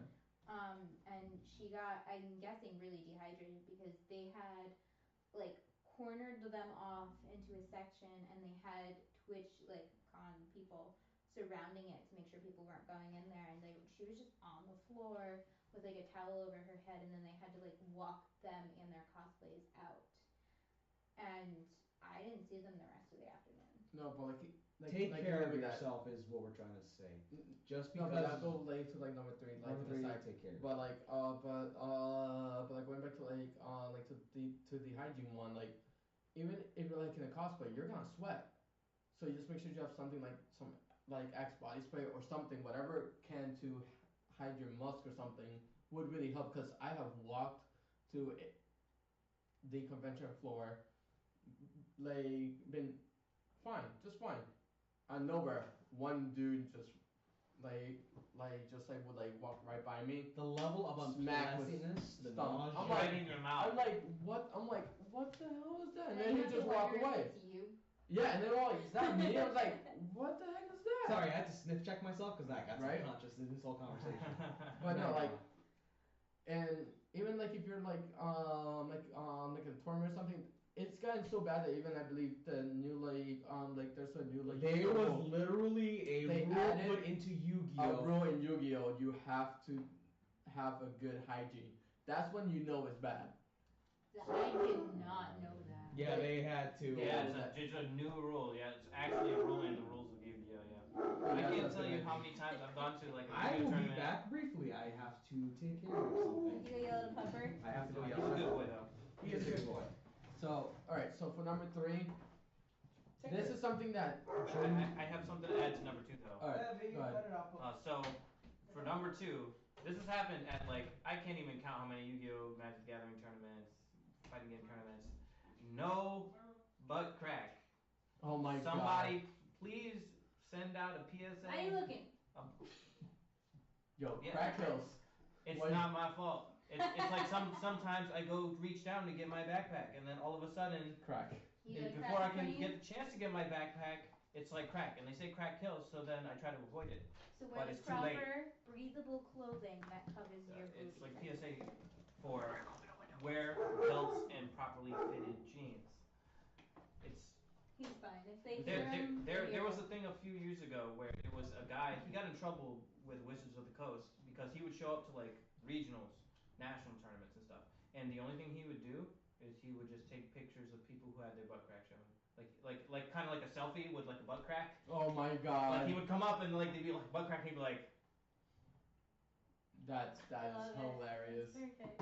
And she got, I'm guessing, really dehydrated because they had like cornered them off into a section, and they had Twitch like con people surrounding it to make sure people weren't going in there, and she was just on the floor with like a towel over her head, and then they had to like walk them and their cosplays out, and I didn't see them the rest of the afternoon. No, but Take like care of with that. yourself is what we're trying to say. Just No, because. but I'll go late to like number three, like Number to the three, side. take care. But like but like going back to like to the hygiene one, like even if you're like in a cosplay, you're gonna sweat. So you just make sure you have something like some like Axe body spray or something, whatever can to hide your musk or something would really help. Because I have walked to the convention floor, like been fine, just fine. And nowhere, one dude just would like walk right by me. The level of Smack with unpleasantness, the stomp. nausea. I'm Right like, in your mouth. I'm like, what? I'm like, what the hell is that? And Then then you he have to just walk wonder if away. it's you. Yeah, and they're all like, is that me? I was like, what the heck is that? Sorry, I had to sniff check myself because I got Right? subconscious in this whole conversation. But no, like, and even like if you're like like a tournament or something, it's gotten so bad that even I believe the new like there's a new like There was rule- literally a They rule added put into a Yu-Gi-Oh! rule in Yu-Gi-Oh! You have to have a good hygiene. That's when you know it's bad. I did not know that. Yeah, they had to. Yeah, it's a new rule. Yeah, it's actually a rule in the rules of Yu-Gi-Oh! Yeah. I can't tell you how many times I've gone to like a I Yu-Gi-Oh! will be tournament. back briefly. I have to take care of You something. go yell at a pupper. I have to go He's yell. a good boy though. He is a good boy. So alright, so for number three, this is something that I have something to add to number two though. alright, go ahead. So for number two, this has happened at like, I can't even count how many Yu-Gi-Oh! Magic the Gathering tournaments, fighting game tournaments. No butt crack. Oh my god. Somebody please send out a PSA. I ain't looking. Yo, Yeah. crack kills. It's Why- not my fault. It's like sometimes I go reach down to get my backpack, and then all of a sudden, Crack. You got a before I crack in can front of you? get the chance to get my backpack, it's like crack, and they say crack kills, so then I try to avoid it. So but wear it's the too late. proper breathable clothing that covers your booty. It's like PSA for wear belts and properly fitted jeans. It's He's fine. If they hear him, there was a thing a few years ago where there was a guy, he got in trouble with Wizards of the Coast because he would show up to like regionals, national tournaments and stuff, and the only thing he would do is he would just take pictures of people who had their butt crack showing. Like kind of like a selfie with like a butt crack. Oh my god. Like he would come up and like they'd be like butt crack, and he'd be like, that Love is it. hilarious. Perfect.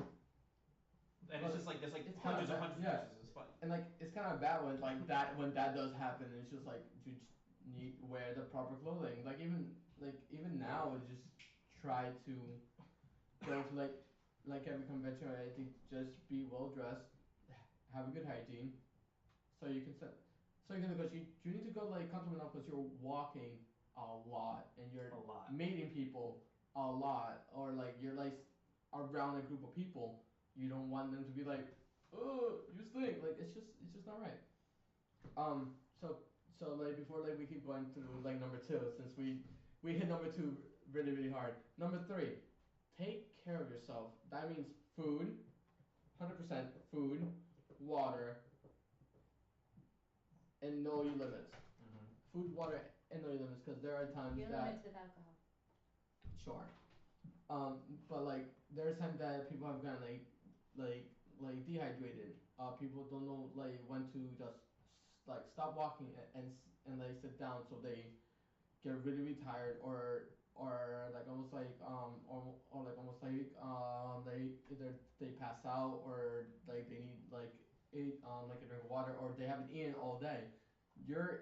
and it's just like there's like It's hundreds kinda and hundreds bad, of pictures. It's funny. And like it's kind of bad when like that when that does happen. It's just like you just need wear the proper clothing. Like even now, just try to go to like every convention or anything. Just be well dressed, have a good hygiene, so you can set. So you're gonna go. You need to go like comfortable enough because you're walking a lot and you're A lot. meeting people a lot, or like you're like around a group of people. You don't want them to be like, oh, you stink. Like it's just not right. So like before like we keep going through like number two, since we hit number two really hard. Number three, take care of yourself. That means food, 100% food, water, and know your limits. Food, water, and know your limits, because there are times Your that limits with alcohol. sure. But like there's times that people have gotten like dehydrated. People don't know like when to just like stop walking and like sit down, so they get really, really tired or like almost like or like almost like they either they pass out or like they need like eat like a drink of water or they haven't eaten all day. You're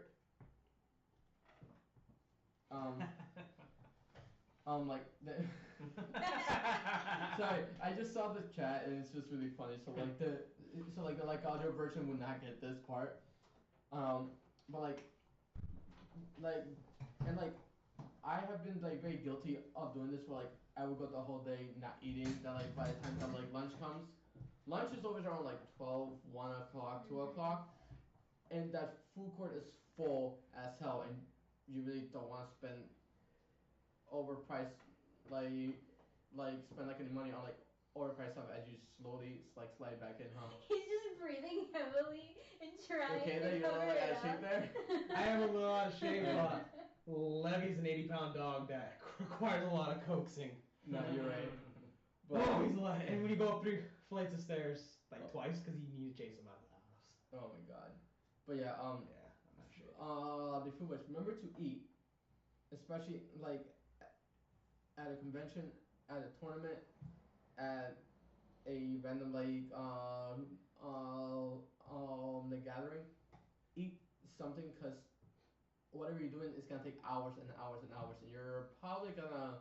um like the sorry, I just saw the chat and it's just really funny. So like the like audio version would not get this part. But like and like I have been like very guilty of doing this where like I would go the whole day not eating. Then like by the time that like lunch comes, lunch is always around like 12, 1 o'clock, 2 o'clock, and that food court is full as hell, and you really don't want to spend overpriced like spend like any money on like overpriced stuff as you slowly like slide back in, huh? He's just breathing heavily and trying Okay, to then you're cover like it out of shape up. there. I am a little out of shape, but Levy's an 80-pound dog that requires a lot of coaxing. No, you're right. Oh, he's like, and when you go up 3 flights of stairs, like twice, because you need to chase him out of the house. Oh my god. But yeah, Yeah, I'm not sure. the food waste. Remember to eat, especially like at a convention, at a tournament, at a random like the gathering. Eat something because whatever you're doing is gonna take hours and hours and hours, and you're probably gonna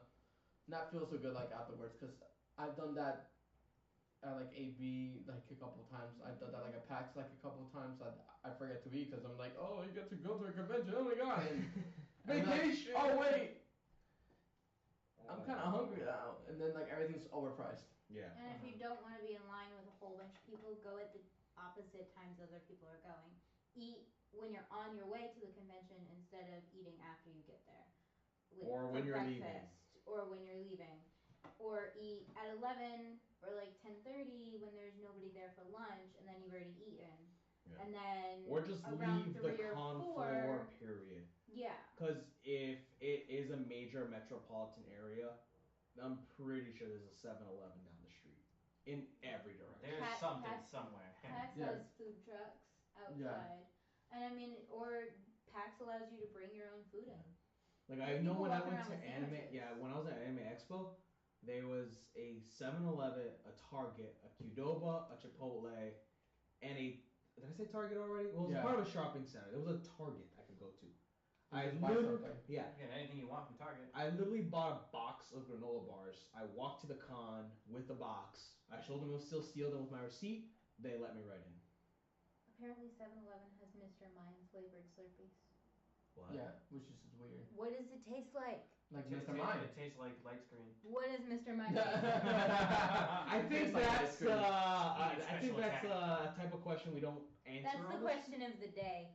not feel so good like afterwards. Cause I've done that at like AB like a couple of times. I've done that like at PAX like a couple of times. I forget to eat because I'm like, oh, you get to go to a convention. Oh my god. And Vacation! like, oh wait, I'm kind of hungry now, and then like everything's overpriced. Yeah. And if you don't want to be in line with a whole bunch of people, go at the opposite times other people are going. Eat when you're on your way to the convention instead of eating after you get there. Or when you're leaving. Or when you're leaving. Or eat at 11 or like 10:30 when there's nobody there for lunch and then you've already eaten. Yeah. And then Or just around leave 3 the or con 4, floor, period. yeah. Because if it is a major metropolitan area, I'm pretty sure there's a 7-Eleven down the street. In every direction. There's something somewhere. PAX Yeah. has food trucks outside. And I mean, or PAX allows you to bring your own food in. Like I Like know people when I walking went to around with anime, sandwiches. yeah, when I was at Anime Expo, there was a 7-Eleven, a Target, a Qdoba, a Chipotle, and a, did I say Target already? Well, it was Yeah. part of a shopping center. There was a Target I could go to. I just buy literally, something. yeah, Get anything you want from Target. I literally bought a box of granola bars. I walked to the con with the box. I showed them it was still sealed, and with my receipt, they let me right in. Apparently 7-Eleven has Mr. Mime flavored Slurpees. What? Yeah, which is weird. What does it taste like? Like It Mr. Mime. It tastes like light screen. What is Mr. Mime? I think Tastes like ice that's cream. I think that's a type of question we don't answer. That's the on this. question of the day.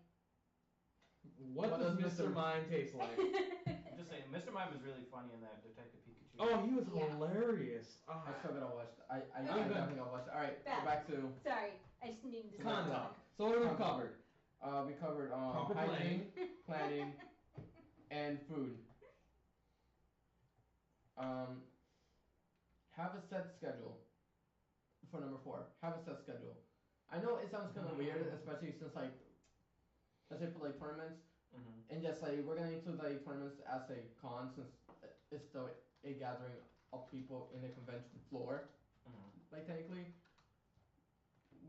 What What does does Mr. Mr. Mime taste like? I'm just saying, Mr. Mime was really funny in that Detective Pikachu. Oh, he was Yeah. hilarious. I still gotta watch. I Okay. definitely gotta watch. All right, go back to Sorry, I just needed to Con say talk. So what have we Con talk. covered? we covered Proper hygiene, planning, and food. Have a set schedule. For number 4, have a set schedule. I know it sounds kind of weird, especially since like, let's say for like tournaments, Mm-hmm. and yes, like we're gonna include like tournaments as a con since it's still a gathering of people in the convention floor. Mm-hmm. Like technically,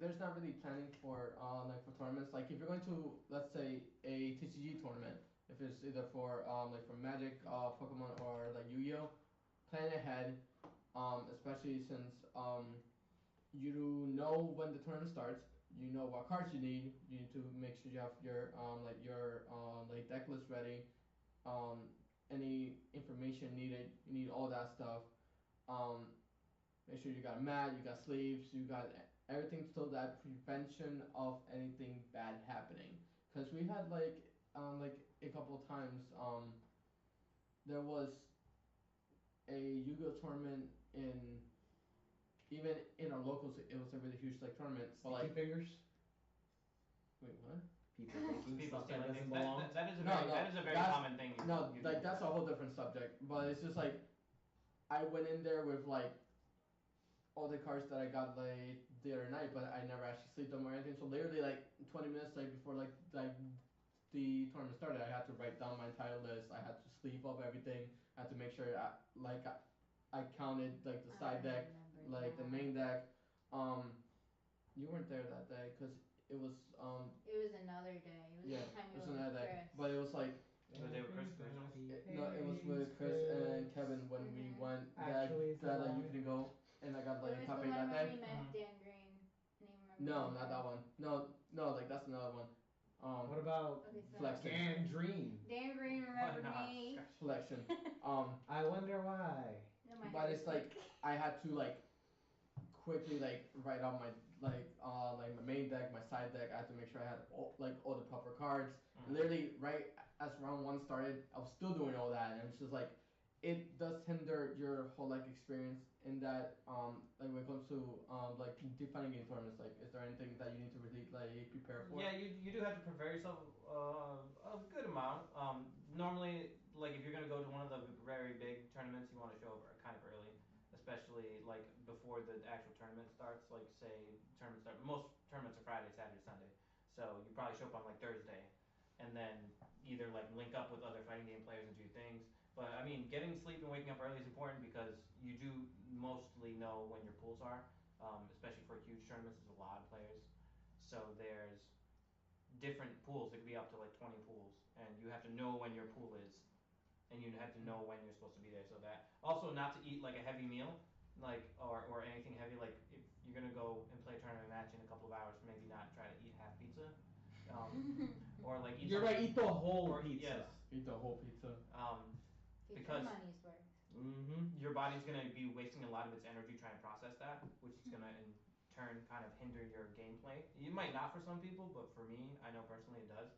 there's not really planning for like for tournaments. Like if you're going to, let's say, a TCG tournament, if it's either for like for Magic, Pokemon, or like Yu-Gi-Oh, plan ahead. Especially since you know when the tournament starts, you know what cards you need. You need to make sure you have your like deck list ready. Any information needed, you need all that stuff. Make sure you got a mat, you got sleeves, you got everything so that prevention of anything bad happening. Cause we had like a couple of times there was a Yu-Gi-Oh tournament in even in our locals. It was a really huge like tournament. But Sticky like, fingers. wait, what? People thinking People stuff that stealing doesn't things. belong. That is a No, very, no, that is a very that's- common thing. No, you like do. that's a whole different subject. But it's just like I went in there with like all the cards that I got like the other night, but I never actually sleep them or anything. So literally like 20 minutes like before like the tournament started, I had to write down my entire list. I had to sleeve up everything. I had to make sure I counted like the side deck, like the main deck. You weren't there that day because it was It was another day. It was yeah, the time it was we went another with day. Chris. But it was like Was it with Chris? no, it was with Chris and Kevin when we went that like you couldn't go, and I got It like was top the 8 one that where day. we met Mhm. Dan Green. And you remember No, Dan not Green? that one. No, like that's another one. What about Okay, so Flex Dan Dream? Dan Green remembered not? me. Selection. I wonder why. No, my But hair it's is like thick. I had to like quickly like write out my like my main deck, my side deck. I had to make sure I had all the proper cards. Mhm. And literally right as round one started, I was still doing all that, and it's just like it does hinder your whole like experience in that like when it comes to like defining game tournaments. Like, is there anything that you need to really like prepare for? Yeah, you do have to prepare yourself a good amount. Normally, like if you're gonna go to one of the very big tournaments, you want to show up kind of early, especially like before the actual tournament starts. Like say most tournaments are Friday, Saturday, Sunday, so you probably show up on like Thursday, and then either like link up with other fighting game players and do things. But I mean, getting sleep and waking up early is important because you do mostly know when your pools are, especially for huge tournaments. There's a lot of players, so there's different pools. It could be up to like 20 pools, and you have to know when your pool is, and you have to know when you're supposed to be there. So that also not to eat like a heavy meal, like or anything heavy. Like if you're gonna go and play a tournament match in a couple of hours, maybe not try to eat half pizza, or like eat. You're right. Eat the whole or, pizza. Yes. Eat the whole pizza. Get Because your money's worth. Mm-hmm. your body's gonna be wasting a lot of its energy trying to process that, which is gonna in turn kind of hinder your gameplay. You might not for some people, but for me, I know personally it does.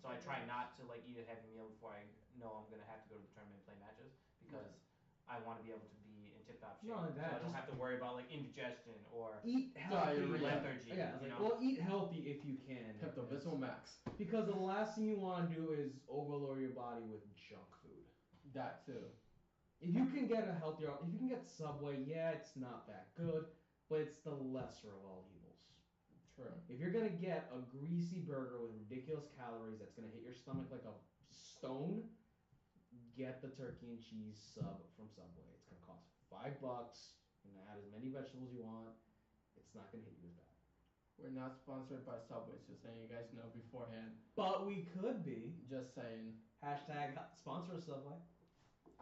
So I try not to like eat a heavy meal before I know I'm gonna have to go to the tournament and play matches because I want to be able to be in tip-top shape. Not only that, so I don't just have to worry about like indigestion or Eat healthy. lethargy. Yeah, you like, know? well, eat healthy if you can. Pepto-Bismol Max. Because the last thing you want to do is overload your body with junk food. That too. If you can get if you can get Subway, yeah, it's not that good, but it's the lesser of all evils. True. If you're gonna get a greasy burger with ridiculous calories that's gonna hit your stomach like a stone, get the turkey and cheese sub from Subway. It's gonna cost $5. You can add as many vegetables you want. It's not gonna hit you as bad. We're not sponsored by Subway, just saying you guys know beforehand. But we could be. Just saying. Hashtag sponsor of Subway.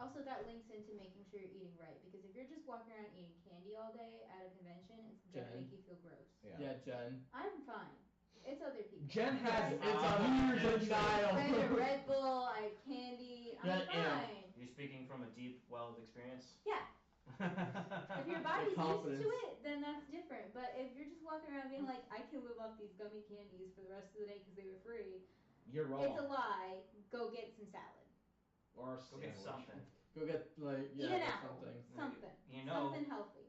Also, that links into making sure you're eating right, because if you're just walking around eating candy all day at a convention, it's gonna Jen. make you feel gross. Yeah, Jen. I'm fine. It's other people. Jen has It's a huge denial. I had a Red Bull, I had candy, I'm Yeah, yeah. fine. You're speaking from a deep well of experience. Yeah. If your body's used confidence. to it, then that's different. But if you're just walking around being like, I can live off these gummy candies for the rest of the day because they were free, You're wrong. it's a lie. Go get some salad. Or a Go get sandwich. something. Go get like Eat an apple. something. Something. You know. Something healthy.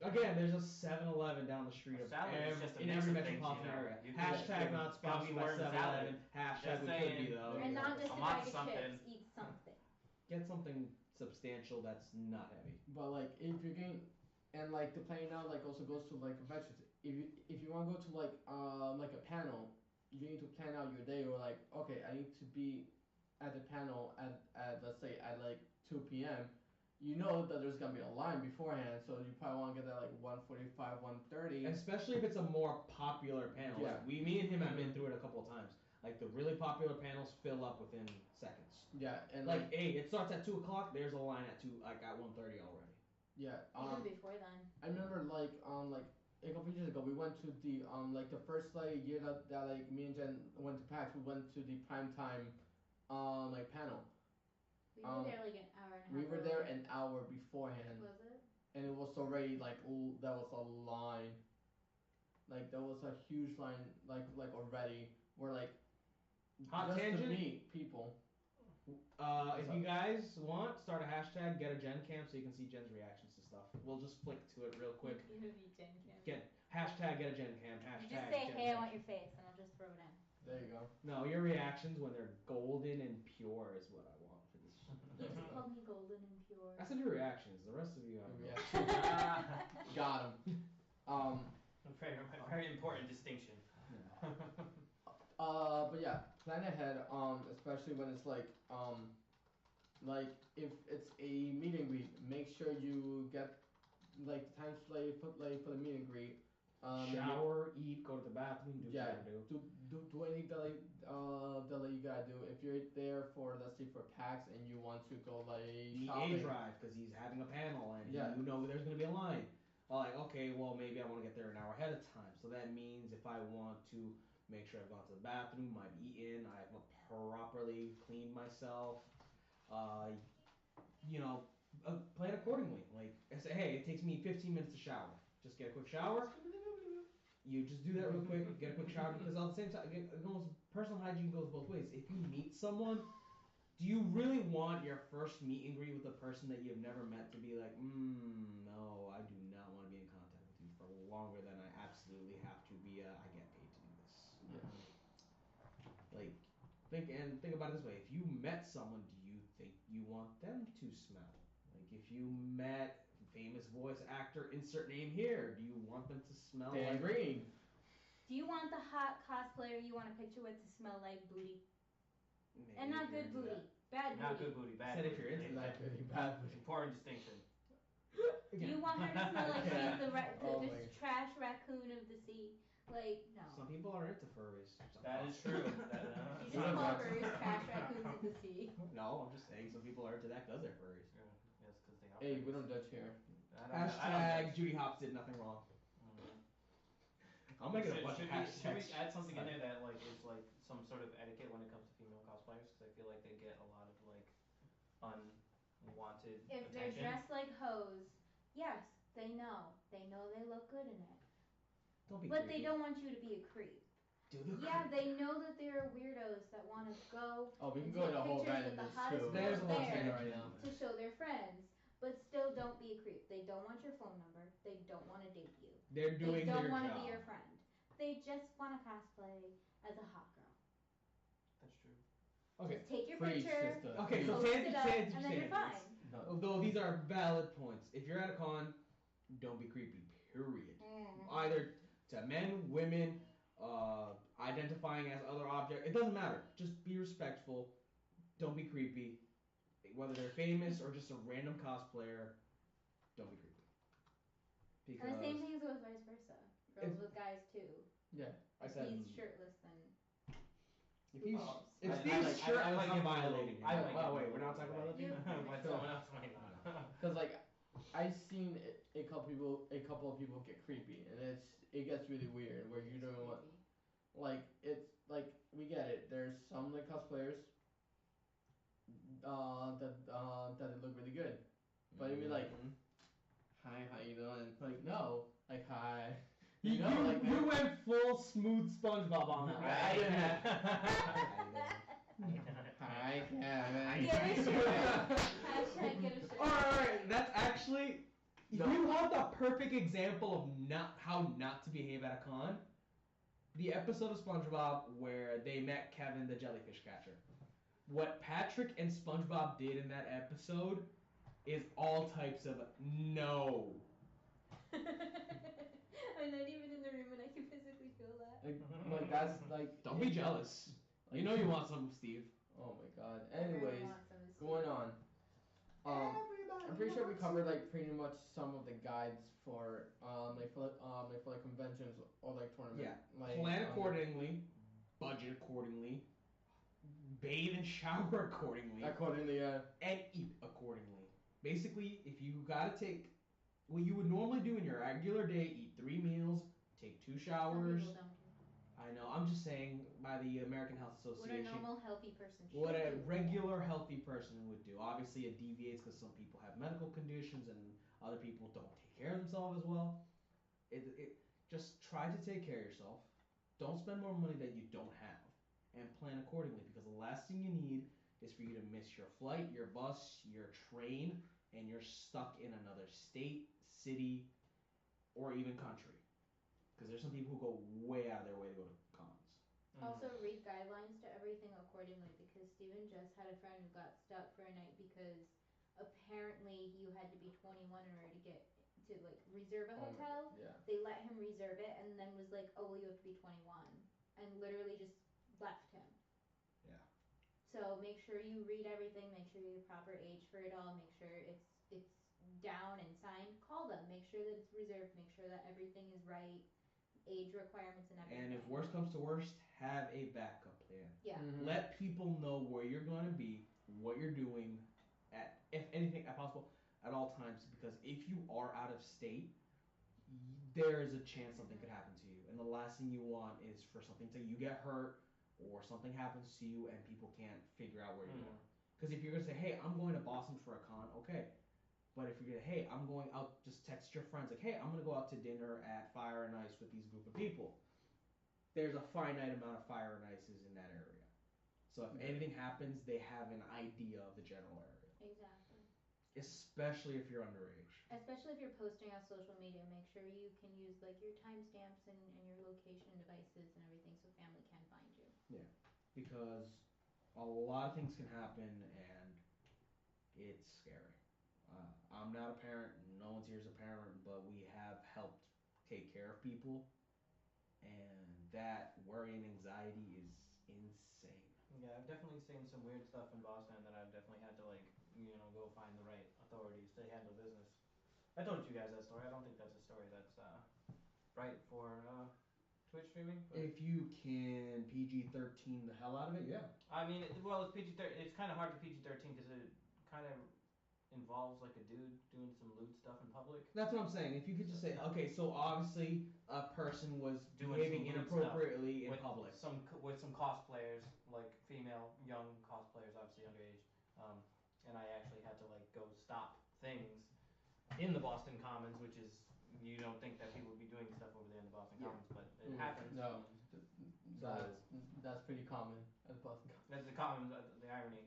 Again, there's a 7-Eleven down the street of Salad is just a in mix every of things, metropolitan you know. area. You Hashtag could- not sponsored by word 7-Eleven. Hashtag Just we could saying. be though. And not just a I'm onto bag of something. chips. Eat something. Get something substantial that's not heavy. But like if you're getting and like the planning out like also goes to like conventions. If you want to go to like a panel, you need to plan out your day. Or like, okay, I need to be at the panel at let's say at like 2 p.m. You know that there's gonna be a line beforehand, so you probably want to get there like 1:45, 1:30. Especially if it's a more popular panel. Yeah. Like me and him have been through it a couple of times. Like the really popular panels fill up within seconds. Yeah, and Like, hey, it starts at 2 o'clock. There's a line at 1:30 already. yeah. Even before then. I remember like a couple years ago we went to the like the first like year that like me and Jen went to PAX. We went to the primetime like panel. We were there like an hour and a half. We were there early. an hour beforehand, Was it? and it was already like that was a line. Like there was a huge line like already. We're like Hot just tangent? to meet people. If you guys want, start a hashtag, get a Gen Cam so you can see Jen's reactions to stuff. We'll just flick to it real quick. You don't need Gen Cam. Get hashtag get a Gen Cam. Hashtag You just say, Gen hey, I Cam. want your face, and I'll just throw it in. There you go. No, your reactions when they're golden and pure is what I want for this. He just called me golden and pure. I said your reactions. The rest of you have Yeah. Got him. Very, very important distinction. Yeah. But yeah, plan ahead. Especially when it's like if it's a meet and greet, make sure you get like the time slate for the meet and greet. Shower, eat, go to the bathroom, do what you Yeah, gotta do. do anything that you gotta do. If you're there for, let's say, for PAX and you want to go like The shopping. A drive because he's having a panel and Yeah. you know there's gonna be a line. Like, okay, well maybe I want to get there an hour ahead of time. So that means if I want to make sure I've gone to the bathroom, I've eaten, I've properly cleaned myself, plan accordingly. Like I say, hey, it takes me 15 minutes to shower. Just get a quick shower. You just do that real quick, get a quick shower because at the same time, it goes, personal hygiene goes both ways. If you meet someone, do you really want your first meet and greet with a person that you've never met to be like, no, I do not want to be in contact with you for longer than I absolutely have to be. I get paid to do this. Yeah. Like, think about it this way. If you met someone, do you think you want them to smell? Like, if you met famous voice actor, insert name here, do you want them to smell Dan like Green. Do you want the hot cosplayer you want a picture with to smell like booty? Maybe And not if you're good into booty. that. Bad Not booty. good booty, bad Said booty. if you're into Like really bad. Important distinction. Do you want her to smell like she's the Oh my. this trash raccoon of the sea? Like, no. Some people are into furries. That is true. You just Yeah. call furries trash raccoons of the sea. No, I'm just saying some people are into that because they're furries. Yeah, yes, because they are. Hey, we don't judge here. Hashtag Judy Hopps did nothing wrong. I'm making a bunch of hashtags. Should we add something in there that like is like some sort of etiquette when it comes to female cosplayers? Because I feel like they get a lot of like unwanted If they're attention. dressed like hoes, yes, they know. They know they look good in it. Don't be But creepy. they don't want you to be a creep. Do the Yeah, creep. they know that there are weirdos that want to go Oh, we can and go take into a whole pictures rant with in the this hottest too. girl There's a lot of there tangent right now. to show their friends. But still, don't be a creep. They don't want your phone number. They don't want to date you. They're They doing don't their want to job. be your friend. They just want to cosplay as a hot girl. That's true. Okay. Just take your Preach, picture, sister. Okay, so post tangent, it up, tangent, and then you're fine. tangents. No. Although these are valid points. If you're at a con, don't be creepy. Period. Either to men, women, identifying as other objects. It doesn't matter. Just be respectful. Don't be creepy. Whether they're famous or just a random cosplayer, don't be creepy. Because And the same thing goes vice versa. Girls If- with guys too. Yeah. I If said he's shirtless, then if he's Oh. if I Steve's like shirtless, I'm giving violating him. I like Oh giving wait, a we're not little talking about away. other people. But someone else might not. Cause like I've seen a couple of people get creepy, and it gets really weird where you don't want like it's like we get it. There's some like cosplayers that they look really good, but it'd be like, Mhm. hi, how you doing? Like no, like hi. You, know, like you went full smooth SpongeBob on that. Hi, Kevin. Get a shirt. Hashtag get a shirt. Alright, that's actually No. you have the perfect example of how not to behave at a con. The episode of SpongeBob where they met Kevin the jellyfish catcher. What Patrick and SpongeBob did in that episode is all types of no. I'm not even in the room and I can physically feel that. Like that's like. Don't be jealous. You know you want some, Steve. Oh my God. Everyone Anyways, wants some of this going food. on. I'm pretty sure we covered like pretty much some of the guides for for conventions or like tournaments. Yeah. Like, Plan accordingly, budget accordingly, bathe and shower accordingly, Accordingly, yeah. and eat accordingly. Basically, if you gotta take what you would normally do in your regular day, eat 3 meals, take 2 Some showers. people don't. I know, I'm just saying by the American Health What a Association. normal healthy person should What a do. regular healthy person would do. Obviously, it deviates because some people have medical conditions and other people don't take care of themselves as well. It just try to take care of yourself. Don't spend more money that you don't have, and plan accordingly because the last thing you need is for you to miss your flight, your bus, your train, and you're stuck in another state, city, or even country. Because there's some people who go way out of their way to go to cons. Also, read guidelines to everything accordingly because Steven just had a friend who got stuck for a night because apparently you had to be 21 in order to get to like reserve a hotel. Yeah. They let him reserve it and then was like, "Oh, well, you have to be 21," and literally just left him. Yeah. So make sure you read everything. Make sure you're the proper age for it all. Make sure it's down and signed. Call them. Make sure that it's reserved. Make sure that everything is right. Age requirements and everything. And if worst comes to worst, have a backup plan. Yeah. Let people know where you're going to be, what you're doing, at if anything possible, at all times. Because if you are out of state, there is a chance something could happen to you, and the last thing you want is for something to you get hurt or something happens to you and people can't figure out where you are. Because if you're gonna say, hey, I'm going to Boston for a con, okay. But if you're gonna, hey, I'm going out, just text your friends like, hey, I'm gonna go out to dinner at Fire and Ice with these group of people. There's a finite amount of Fire and Ices in that area. So if anything happens, they have an idea of the general area. Exactly. Especially if you're underage. Especially if you're posting on social media, make sure you can use like your timestamps and your location devices and everything so family can find you. Yeah, because a lot of things can happen and it's scary. I'm not a parent, no one's here is a parent, but we have helped take care of people, and that worry and anxiety is insane. Yeah, I've definitely seen some weird stuff in Boston that I've definitely had to go find the right authorities to handle business. I told you guys that story. I don't think that's a story that's right for Twitch streaming. But If you can PG-13 the hell out of it, yeah. I mean, it's PG-13. It's kind of hard to PG-13 because it kind of involves like a dude doing some lewd stuff in public. That's what I'm saying. If you could just say, okay, so obviously a person was Doing behaving some lewd inappropriately in with public. With some cosplayers, like female young cosplayers, obviously underage. And I actually had to like go stop things in the Boston Commons, which is, you don't think that people would be doing stuff over there in the Boston Commons, but it happens. No, that's pretty common at Boston Commons. That's the irony.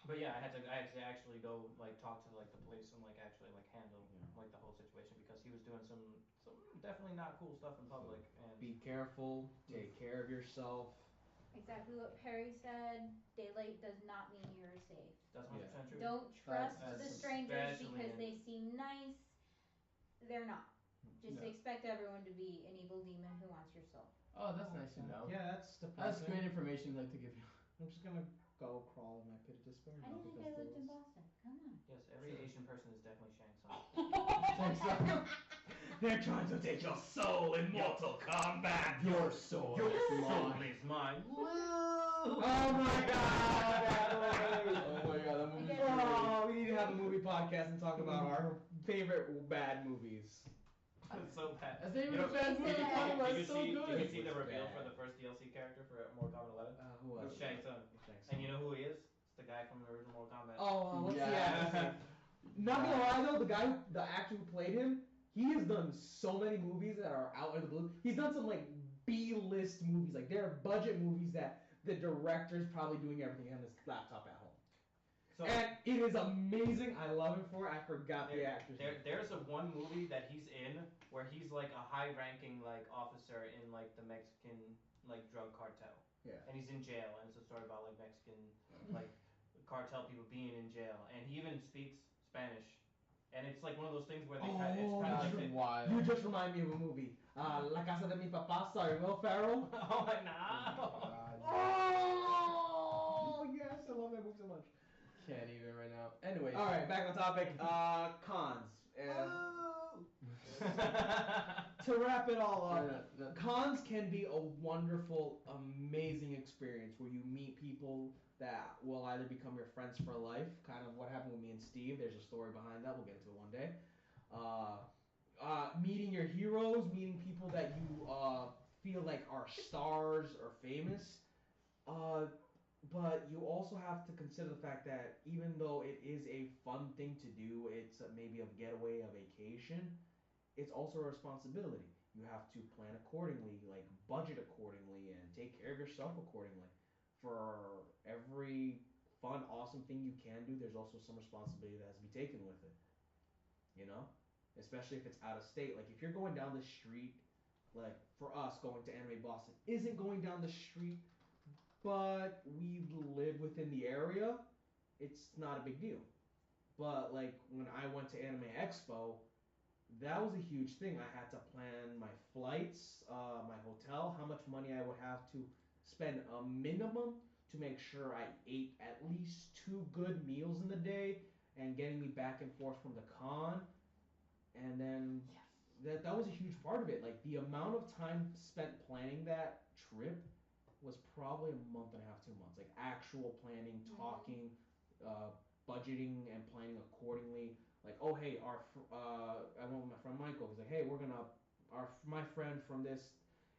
But yeah, I had to actually go like talk to like the police and like actually like handle like the whole situation because he was doing some definitely not cool stuff in public. And Be careful, take care of yourself. Exactly what Perry said. Daylight does not mean you're safe. that's 100% true. Don't trust That's the strangers especially because they seem nice. They're not. Just Yeah. expect everyone to be an evil demon who wants your soul. Oh, that's nice to know. Yeah, that's That's depressing. great information I'd like to give you. I'm just gonna go crawl in my pit of despair I now didn't think because I lived in there was- Boston. Come on. Yes, every Asian person is definitely Shang Tsung. They're trying to take your soul in Mortal Kombat. Your soul is mine. Oh my god! Oh my god, that movie's great. Oh, we need to have a movie podcast and talk about our favorite bad movies. It's so bad. That's not even You know, a bad movie. did you- Talking about Did you it's so see? good. Did you see the It's reveal bad. for the first DLC character for Mortal Kombat 11? Who was It's it? Shang Tsung. And you know who he is? It's the guy from the original Mortal Kombat. Oh, what's Yeah. the actor? Not gonna lie though, the actor who played him, he has done so many movies that are out in the blue. He's done some like B-list movies, like they're budget movies that the director's probably doing everything on his laptop at home. So And it is amazing. I love him for it. I forgot the actor's name. there's a one movie that he's in where he's like a high-ranking like officer in like the Mexican like drug cartel. Yeah. And he's in jail, and it's a story about like Mexican like cartel people being in jail, and he even speaks Spanish. And it's like one of those things where they it's kind of That's like wild. You just remind me of a movie. La Casa de mi Papá, starring Will Ferrell. oh my no. God. Oh yes, I love that movie so much. Can't even right now. Anyways. All right, back on topic. Cons. To wrap it all up, cons can be a wonderful, amazing experience where you meet people that will either become your friends for life. Kind of what happened with me and Steve. There's a story behind that. We'll get into it one day. Meeting your heroes, meeting people that you feel like are stars or famous. But you also have to consider the fact that even though it is a fun thing to do, it's maybe a getaway, a vacation, it's also a responsibility. You have to plan accordingly, like budget accordingly, and take care of yourself accordingly. For every fun, awesome thing you can do, there's also some responsibility that has to be taken with it. You know? Especially if it's out of state. Like if you're going down the street like for us going to Anime Boston isn't going down the street, but we live within the area. It's not a big deal. But like when I went to Anime Expo, that was a huge thing. I had to plan my flights, my hotel, how much money I would have to spend a minimum to make sure I ate at least 2 good meals in the day and getting me back and forth from the con. And then that was a huge part of it. Like the amount of time spent planning that trip was probably a month and a half, 2 months. Like actual planning, talking, budgeting and planning accordingly. Like, oh hey, I went with my friend Michael. He's like, hey, my friend from this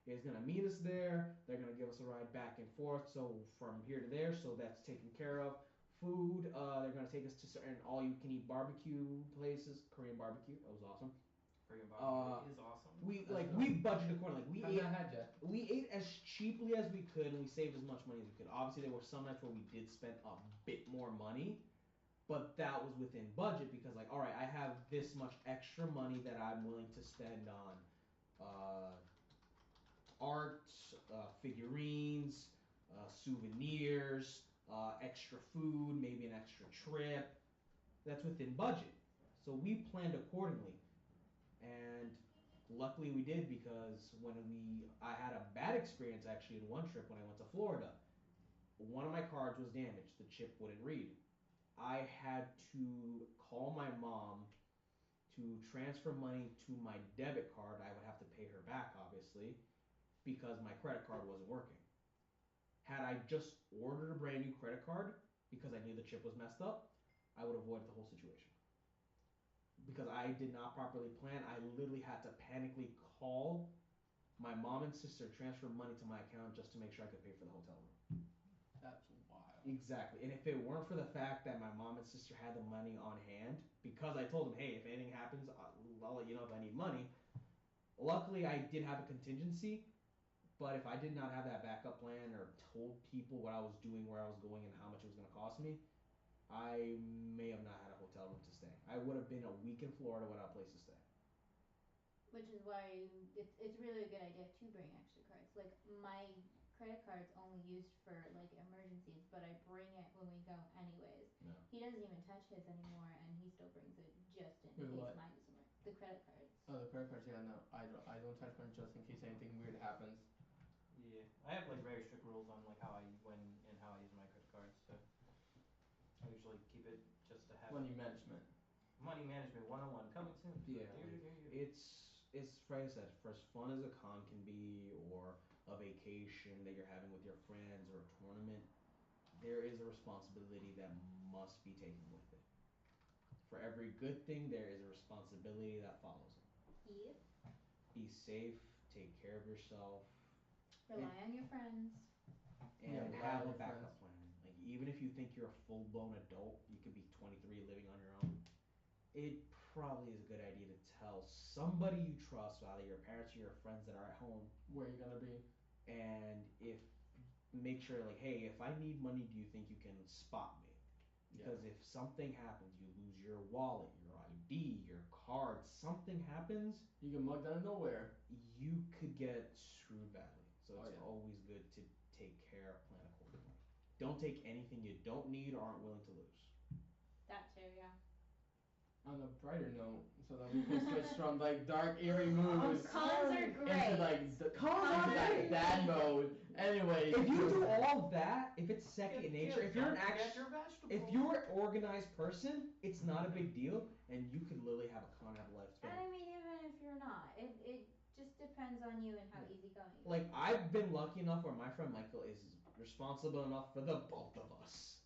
is gonna meet us there. They're gonna give us a ride back and forth. So from here to there, so that's taken care of. Food, they're gonna take us to certain all-you-can-eat barbecue places. Korean barbecue, that was awesome. Korean barbecue is awesome. We budgeted accordingly. Like I've not had yet. we ate as cheaply as we could, and we saved as much money as we could. Obviously, there were some nights where we did spend a bit more money, but that was within budget because, like, all right, I have this much extra money that I'm willing to spend on art, figurines, souvenirs, extra food, maybe an extra trip. That's within budget. So we planned accordingly. And luckily we did because I had a bad experience actually in one trip when I went to Florida. One of my cards was damaged. The chip wouldn't read. I had to call my mom to transfer money to my debit card. I would have to pay her back, obviously, because my credit card wasn't working. Had I just ordered a brand new credit card because I knew the chip was messed up, I would have avoided the whole situation. Because I did not properly plan, I literally had to panically call my mom and sister, transfer money to my account just to make sure I could pay for the hotel room. That's wild. Exactly. And if it weren't for the fact that my mom and sister had the money on hand, because I told them, hey, if anything happens, I'll let you know if I need money. Luckily, I did have a contingency, but if I did not have that backup plan or told people what I was doing, where I was going, and how much it was going to cost me, I may have not had a hotel room to stay. I would have been a week in Florida without a place to stay. Which is why it's really a good idea to bring extra cards. Like my credit card's only used for like emergencies, but I bring it when we go anyways. Yeah. He doesn't even touch his anymore, and he still brings it just in Wait, case what? mine doesn't work. The credit cards. Oh, the credit cards. Yeah, no, I don't touch mine just in case anything weird happens. Yeah, I have like very strict rules on like how I use my credit cards. So I usually keep it just to have Money management. Money management 101 coming soon. Yeah, it's like I said, for as fun as a con can be, or a vacation that you're having with your friends, or a tournament, there is a responsibility that must be taken with it. For every good thing, there is a responsibility that follows it. Yep. Be safe, take care of yourself, Rely on your friends. and Yeah, have a rely on backup plan. Like even if you think you're a full blown adult, you could be 23 living on your own. It probably is a good idea to tell somebody you trust, either your parents or your friends that are at home, Where you're gonna be. and make sure like, hey, if I need money, do you think you can spot me? Because if something happens, you lose your wallet, your ID, your card, something happens, You get mugged out of nowhere. you could get screwed badly. So it's yeah. always good to take care, plan accordingly. Don't take anything you don't need or aren't willing to lose. That too, yeah. On a brighter note, so that we can switch from like dark, eerie moods Cons are great. into like the Cons are great. dad mode. Anyway, If you do all of that, if it's second nature, if you're an if you're an organized person, it's not a big deal, and you could literally have a con, have a lifespan. And I mean, even if you're not, it just depends on you and how easygoing you are. Like I've been lucky enough where my friend Michael is responsible enough for the both of us,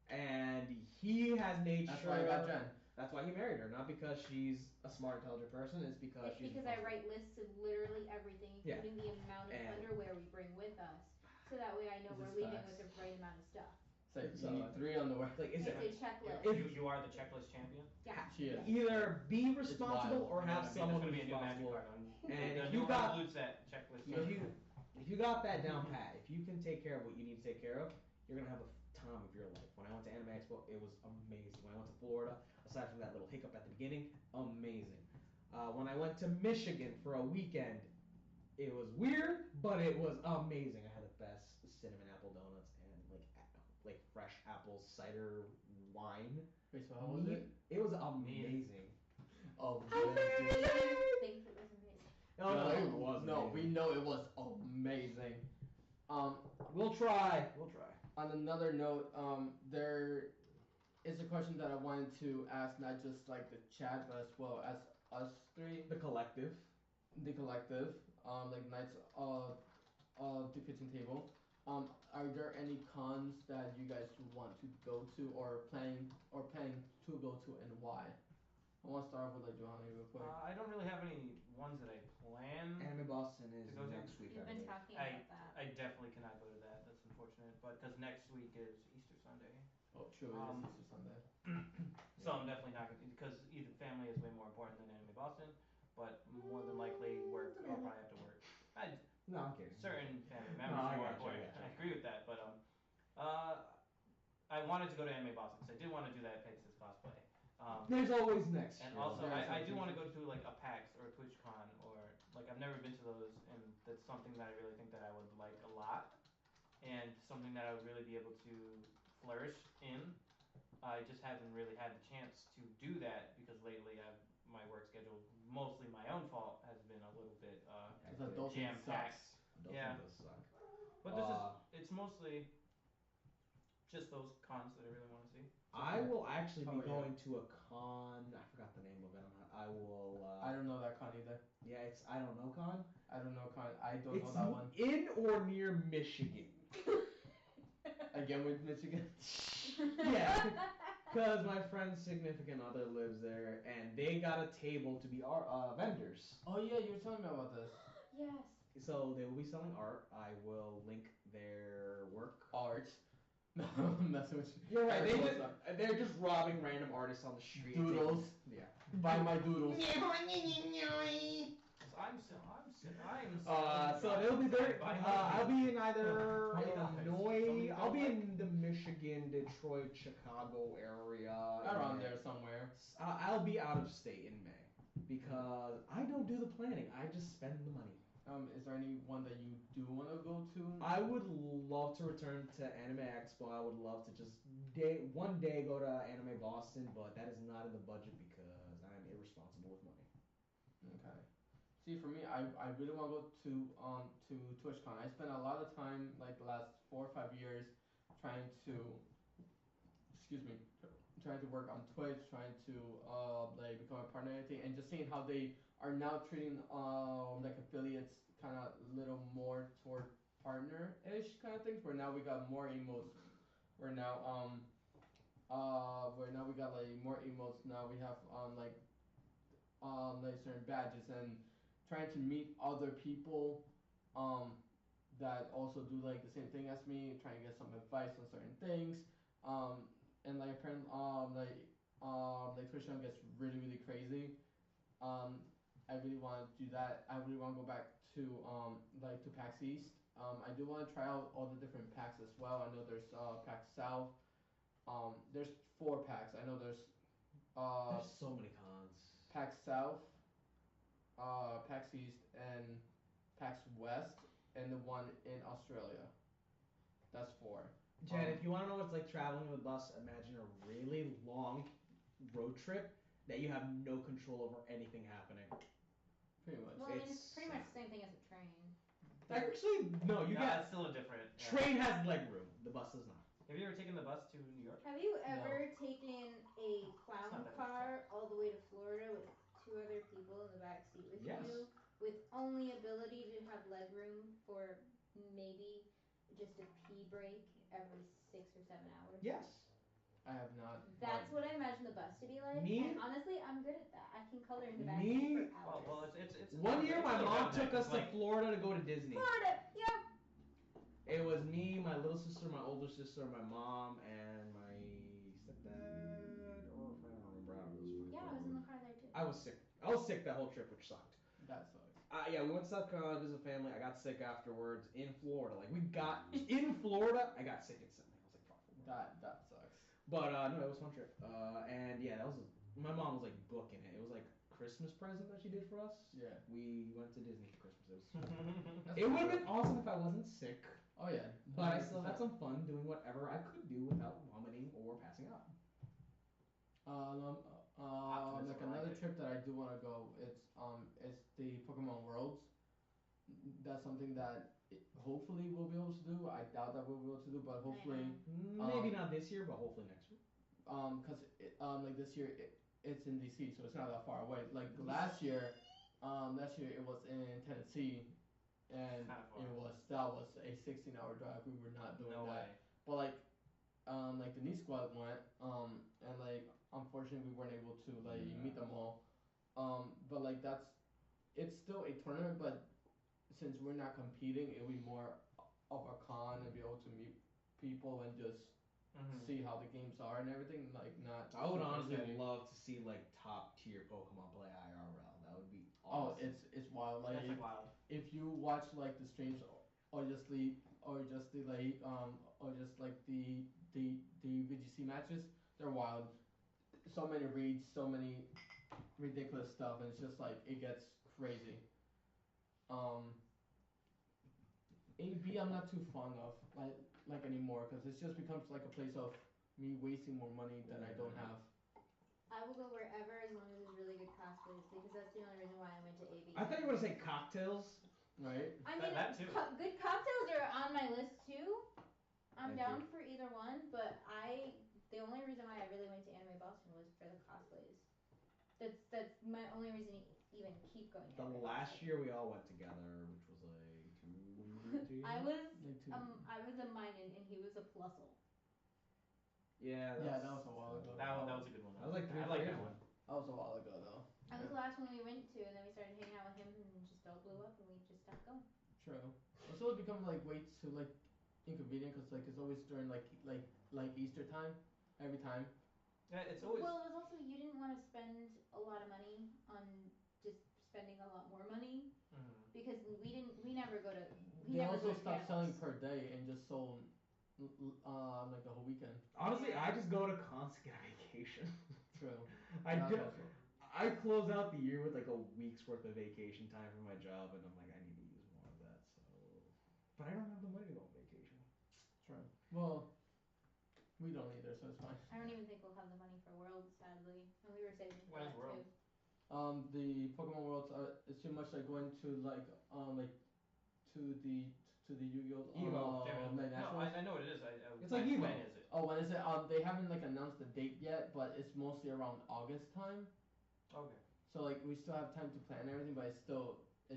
and he has made that's sure. why I got Jen. That's why he married her, not because she's a smart, intelligent person. It's because It's she's because I write lists of literally everything, Yeah. including the amount of And- underwear we bring with us, so that way I know This we're is leaving facts. with the right amount of stuff. So you need 3 on the way. Like, is it It's a checklist. You are the checklist champion. Yeah. She is. either be responsible wild. or have There's someone gonna who's be a new magic responsible. card on. And the if new you got blue set checklist. if you got that down pat, if you can take care of what you need to take care of, you're gonna have a time of your life. When I went to Anime Expo, it was amazing. When I went to Florida, aside from that little hiccup at the beginning, amazing. When I went to Michigan for a weekend, It was weird, but it was amazing. I had the best cinnamon apple donuts and like fresh apple cider wine. Wait, so how was it? It was amazing. Amazing. Think it was amazing. No, it was. No, amazing. we know it was amazing. We'll try. We'll try. On another note, there is a question that I wanted to ask, not just like the chat, but as well as us three, The collective. the collective, like Knights of the Kitchen Table. Are there any cons that you guys want to go to or planning to go to, and why? I want to start off with like Johanny real quick. I don't really have any ones that I plan. Anime Boston is To go to? next week. We've I been believe. talking about that. I definitely cannot go to that. That's unfortunate. But because next week is Easter Sunday, Oh, true, it is Easter Sunday. so I'm definitely not gonna, because either family is way more important than Anime Boston, but more than likely work. I'll probably have to work. No, I'm kidding. Certain family No, members I are more gotcha, important. I gotcha. I agree with that, but I wanted to go to Anime Boston because I did want to do that Pegasus cosplay. There's always next And year. also, Yeah, I do so- want to go to like a PAX or a TwitchCon, or like I've never been to those, and that's something that I really think that I would like a lot, and something that I would really be able to flourish in. I just haven't really had the chance to do that because lately my work schedule, mostly my own fault, has been a little bit Because adulting jam-packed. sucks. Yeah. Does suck. But this is, it's mostly just those cons that I really want to see. I will actually How be about you? going to a con. I forgot the name of it. I will. I don't know that con either. Yeah, it's I don't know con. I don't know con. I don't It's know that one. in or near Michigan. Again with Michigan. Yeah, because my friend's significant other lives there, and they got a table to be our vendors. Oh yeah, you were telling me about this. Yes. So they will be selling art. I will link their work. Art. No, I'm messing with you. You're right. Art They're just robbing random artists on the street. Doodles. Yeah. Buy my doodles. So they'll be there. I'll be in either $20. Illinois. I'll be in the Michigan, Detroit, Chicago area. Around and there somewhere. I'll be out of state in May because I don't do the planning. I just spend the money. Is there any one that you do want to go to? I would love to return to Anime Expo. I would love to just one day go to Anime Boston, but that is not in the budget because I am irresponsible with money. Okay. See, for me, I really want to go to TwitchCon. I spent a lot of time, like the last 4 or 5 years, trying to, trying to work on Twitch, trying to like become a partner and everything, and just seeing how they are now treating like affiliates kind of little more toward partner-ish kind of things. Where now we got more emotes. Where now we got like more emotes. Now we have like certain badges, and trying to meet other people that also do like the same thing as me, trying to get some advice on certain things, and like apparently like Twitch gets really crazy. I really want to do that. I really want to go back to like to PAX East. I do want to try out all the different PAX as well. I know there's PAX South. There's 4 PAX. I know there's There's so many cons. PAX South, PAX East, and PAX West, and the one in Australia. That's 4. Chad, if you want to know what it's like traveling with a bus, imagine a really long road trip that you have no control over anything happening. Pretty much. Well, I mean, it's pretty much the same thing as a train. Actually, no, you Yeah, got it's still a different. train has leg room. The bus does not. Have you ever taken the bus to New York? Have you ever taken a It's clown not that car all the way to Florida with 2 other people in the back seat with Yes. you, with only ability to have leg room for maybe just a pee break every 6 or 7 hours? Yes. I have not. That's what I imagine the bus to be like. Me? And honestly, I'm good at that. I can color in the back Me? seat for hours. Well, it's One year, it's my still mom good, took us to like, Florida to go to Disney. Florida, yeah. It was me, my little sister, my older sister, my mom, and my stepdad. Or I don't remember how it was. Yeah, I was in the car there too. I was sick. I was sick that whole trip, which sucked. That sucks. Yeah, we went to South Carolina to visit family. I got sick afterwards in Florida. Like we got in Florida, I got sick instantly. I was like, fuck. That sucks. But no, it was a fun trip. And yeah, that was my mom was like booking it. It was like Christmas present that she did for us. Yeah. We went to Disney for Christmas. That's It would have cool. been awesome if I wasn't sick, Oh yeah. but I still had some fun doing whatever I could do without vomiting or passing out. Optimism, Like I like another it. trip that I do want to go. It's the Pokemon Worlds. That's something that hopefully we'll be able to do. I doubt that we'll be able to do, but hopefully, Maybe not this year, but hopefully next year. cause like this year it's in DC, so it's not that far away. Like last year it was in Tennessee, and Kinda far. that was a 16-hour drive. We were not doing No that. way. But like the knee squad went, and like unfortunately we weren't able to like meet them all. But like it's still a tournament, but since we're not competing, it'll be more of a con and be able to meet people and just see how the games are and everything. Like not. I would super honestly heavy. love to see like top tier Pokemon play IRL. That would be Oh, awesome. it's wild. Like That's like wild. if you watch like the streams or just the VGC matches, they're wild. So many reads, so many ridiculous stuff, and it's just like it gets crazy. AB I'm not too fond of like anymore because it just becomes like a place of me wasting more money than I don't have. I will go wherever as long as there's really good cosplays because that's the only reason why I went to AB. I thought you were gonna say cocktails. Right? I mean, That too. good cocktails are on my list too. I'm Thank down you. for either one, but the only reason why I really went to Anime Boston was for the cosplays. That's my only reason to even keep going. to The Anime last Boston. year we all went together, which was like 2 years. I was Like two. I was a minor and he was a plusle. Yeah, Yeah, that was a while ago. That was a good one. That was like 3 I or 4 like years that ago. one. That was a while ago though. That was the last one we went to, and then we started hanging out with him, and just all blew up, and we just stopped going. True. It's always become like way too like inconvenient because like it's always during like Easter time, every time. Yeah, it's always. Well, it was also you didn't want to spend a lot of money on just spending a lot more money because we never go to. We They never also go to stopped selling panels. per day and just sold like the whole weekend. Honestly, I just go to cons to get a vacation. True. I That's do. also- I close out the year with like a week's worth of vacation time for my job, and I'm like, I need to use more of that. So, but I don't have the money to go on vacation. True. Well, we don't either, so it's fine. I don't even think we'll have the money for Worlds, sadly, and we were saving for When is that Worlds? too. The Pokemon Worlds are it's too much like going to like to the Yu-Gi-Oh! Evo. Like No, Nationals. I know what it is. It's like Evo. When is it? Oh, when is it? They haven't like announced the date yet, but it's mostly around August time. Okay. So like we still have time to plan everything, but it's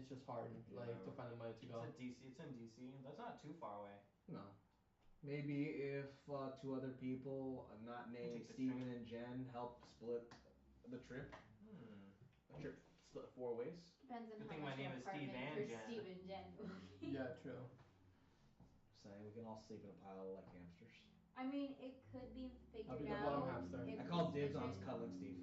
just hard like to find the money to go. It's in DC. That's not too far away. No. Maybe if 2 other people, not named Take the Steven train. and Jen, help split the trip. The trip split 4 ways. Depends on Good how thing much my name the is Steve apartment and for Jen. Steve and Jen will be. Yeah, true. Saying we can all sleep in a pile like hamsters. I mean, it could be I'll be figured the bottom out. hamster. if I we call dibs on switch it. cuddling Steve.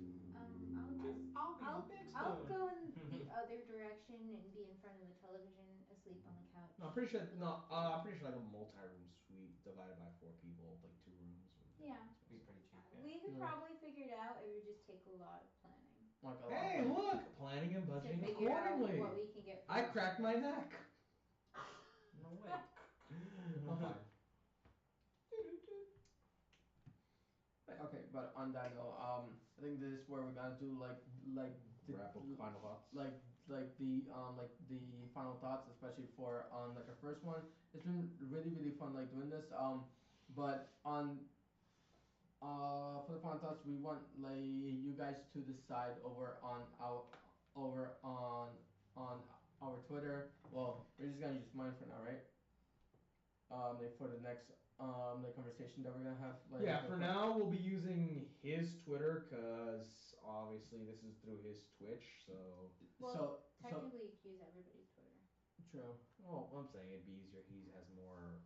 I'll go in the other direction and be in front of the television, asleep on the couch. No, I'm pretty sure. No, I'm pretty sure like a multi-room suite divided by 4 people, like 2 rooms. Yeah. Be pretty cheap. Yeah. We could Yeah. probably figure it out. It would just take a lot of planning Like a Hey, lot. look! Planning and to budgeting figure out accordingly. what we can get. I cracked my neck. No way. I'm fine. Okay, but on that note, I think this is where we're gonna do like the Wrap up final thoughts. like the final thoughts, especially for like our first one. It's been really fun like doing this. But on for the final thoughts, we want like you guys to decide over on our Twitter. Well, we're just gonna use mine for now, right? Like for the next like conversation that we're gonna have. Like, Yeah, for now we'll be using his Twitter because obviously this is through his Twitch, so. Well, so technically, you could use everybody's Twitter. true. Well, I'm saying it'd be easier. He has more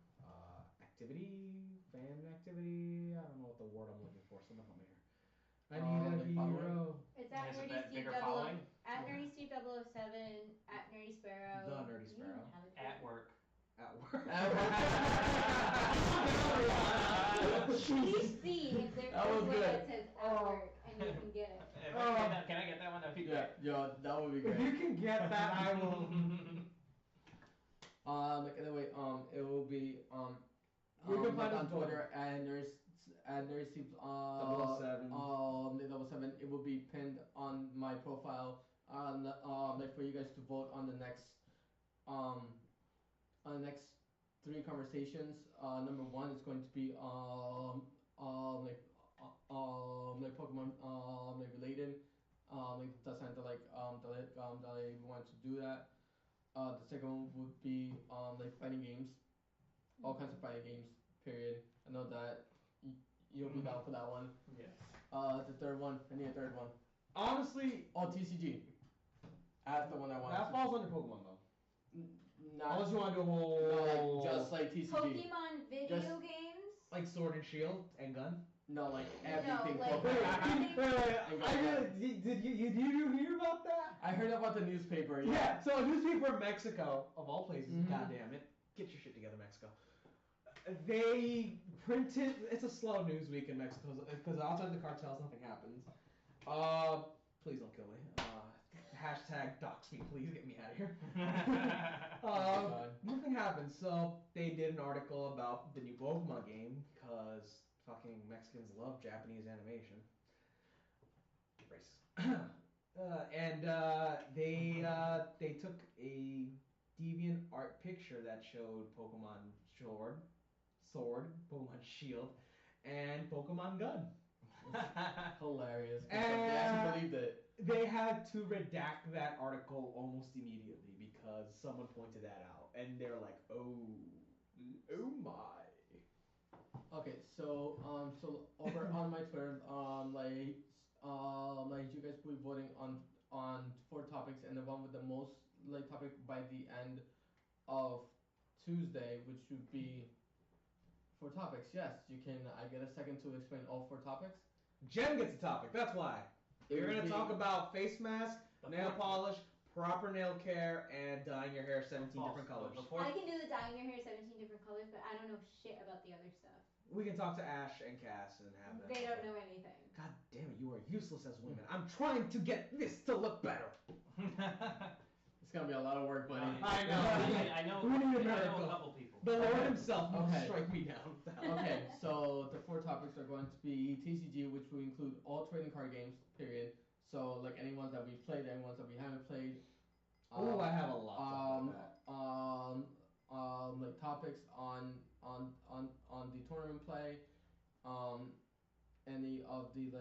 activity, fan activity. I don't know what the word I'm looking for. Someone help me here. I need a like following? hero. It's Has a at Nerdy bit Steve bigger 00 following? at Nerdy Steve 007 at Nerdy Sparrow. The Nerdy You don't Sparrow. have a At Twitter. work. At work. Please see if there's That a was way good. that says at work and you can get it. Can I get that one? That'd be Yeah, yo, that would be If you great. can get that, I will. Like anyway, it will be We can like find on us Twitter and there's the 007. the 007. It will be pinned on my profile. Like for you guys to vote on the next um on the next three conversations. Number one is going to be like Pokemon like related. Like that's something that I want to do that. The second one would be like fighting games, all kinds of fighting games. Period. I know that you'll be down for that one. Yes. The third one, I need a third one. Honestly, Oh, TCG. That's the one I want. that falls under Pokemon though. Not Unless you want to do a no, whole. like just like TCG. Pokemon video Just- games? Like Sword and Shield and Gun. No, like No, everything. like- Pokemon. Did you hear about that? I heard about the newspaper. Yeah, so a newspaper in Mexico, of all places, Mhm. God damn it, get your shit together, Mexico. They printed, it's a slow news week in Mexico, because outside the cartels, nothing happens. Please don't kill me. Hashtag dox me, please get me out of here. God. Nothing happens, so they did an article about the new Pokemon game, because fucking Mexicans love Japanese animation. Racist. They took a deviant art picture that showed Pokemon Sword, Pokemon Shield, and Pokemon Gun. Hilarious. They actually believed it. They had to redact that article almost immediately because someone pointed that out, and they're like, oh my. Okay, so over on my Twitter, like you guys will be voting on 4 topics, and the one with the most like topic by the end of Tuesday, which would be 4 topics. Yes, you can. I get a second to explain all 4 topics. Jen gets a topic, that's why. We're would gonna be- talk about face mask, The nail fourth- polish, proper nail care, and dyeing your hair 17 False. different colors. The fourth- I can do the dyeing your hair 17 different colors, but I don't know shit about the other stuff. We can talk to Ash and Cass and have them. They don't know anything. God damn it, you are useless as women. I'm trying to get this to look better. It's gonna be a lot of work, buddy. I know. I know. We need a I know miracle. a couple people. The Lord himself will Okay. strike me down. Okay, so the 4 topics are going to be TCG, which will include all trading card games. Period. So like any ones that we played, any ones that we haven't played. Oh, I have a lot to talk about that. Like topics on the tournament play, any of the